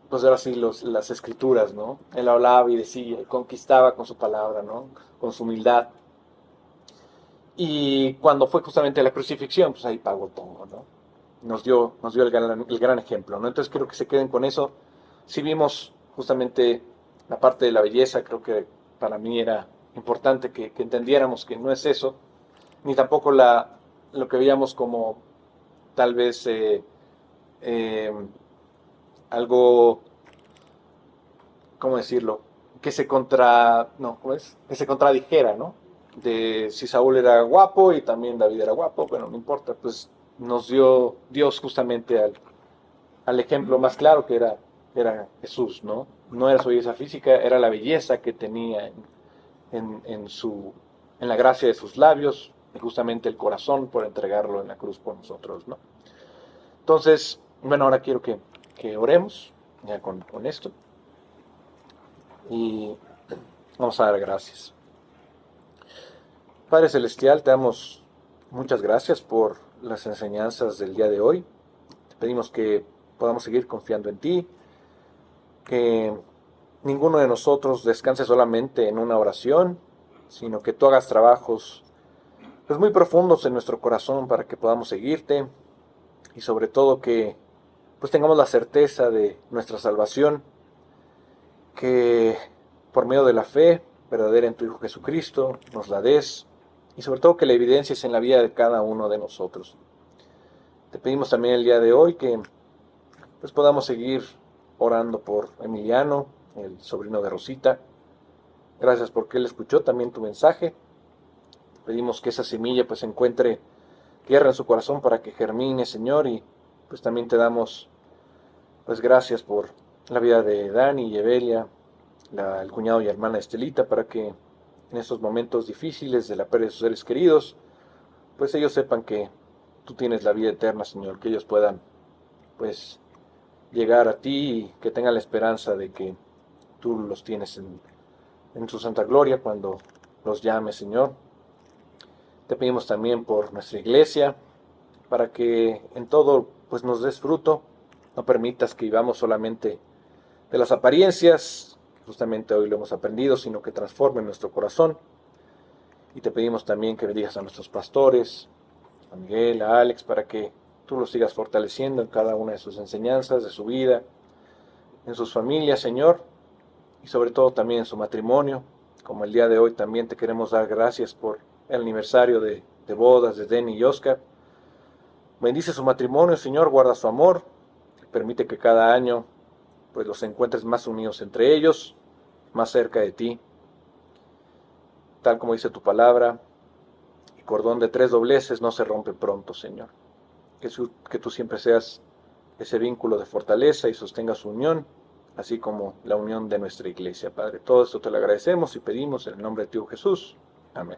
pues ahora sí, las escrituras, ¿no? Él hablaba y decía, y conquistaba con su palabra, ¿no? Con su humildad. Y cuando fue justamente la crucifixión, pues ahí pagó todo, ¿no? Nos dio el gran ejemplo, ¿no? Entonces quiero que se queden con eso. Si vimos justamente la parte de la belleza, creo que para mí era importante que entendiéramos que no es eso, ni tampoco lo que veíamos como tal vez algo, ¿cómo decirlo? No, ¿cómo es? Que se contradijera, ¿no? De si Saúl era guapo y también David era guapo, bueno, no importa, pues nos dio Dios justamente al ejemplo más claro que era Jesús, ¿no? No era su belleza física, era la belleza que tenía en la gracia de sus labios y justamente el corazón por entregarlo en la cruz por nosotros, ¿no? Entonces, bueno, ahora quiero que oremos ya con esto y vamos a dar gracias. Padre Celestial, te damos muchas gracias por las enseñanzas del día de hoy. Te pedimos que podamos seguir confiando en ti, que ninguno de nosotros descanse solamente en una oración, sino que tú hagas trabajos pues muy profundos en nuestro corazón para que podamos seguirte y sobre todo que pues tengamos la certeza de nuestra salvación, que por medio de la fe verdadera en tu Hijo Jesucristo nos la des y sobre todo que la evidencies en la vida de cada uno de nosotros. Te pedimos también el día de hoy que pues podamos seguir orando por Emiliano, el sobrino de Rosita. Gracias porque él escuchó también tu mensaje. Pedimos que esa semilla pues encuentre tierra en su corazón para que germine, Señor, y pues también te damos pues gracias por la vida de Dani y Evelia, el cuñado y hermana Estelita, para que en estos momentos difíciles de la pérdida de sus seres queridos, pues ellos sepan que tú tienes la vida eterna, Señor, que ellos puedan pues llegar a ti y que tengan la esperanza de que tú los tienes en su santa gloria cuando los llames, Señor. Te pedimos también por nuestra iglesia, para que en todo pues nos des fruto, no permitas que vivamos solamente de las apariencias, que justamente hoy lo hemos aprendido, sino que transforme nuestro corazón. Y te pedimos también que bendigas a nuestros pastores, a Miguel, a Alex, para que tú los sigas fortaleciendo en cada una de sus enseñanzas, de su vida, en sus familias, Señor, y sobre todo también en su matrimonio. Como el día de hoy también te queremos dar gracias por el aniversario de bodas de Denny y Oscar. Bendice su matrimonio, Señor, guarda su amor, permite que cada año pues los encuentres más unidos entre ellos, más cerca de ti, tal como dice tu palabra, el cordón de 3 dobleces no se rompe pronto, Señor. Que tú siempre seas ese vínculo de fortaleza y sostenga su unión, así como la unión de nuestra iglesia, Padre. Todo esto te lo agradecemos y pedimos en el nombre de tu Hijo Jesús. Amén.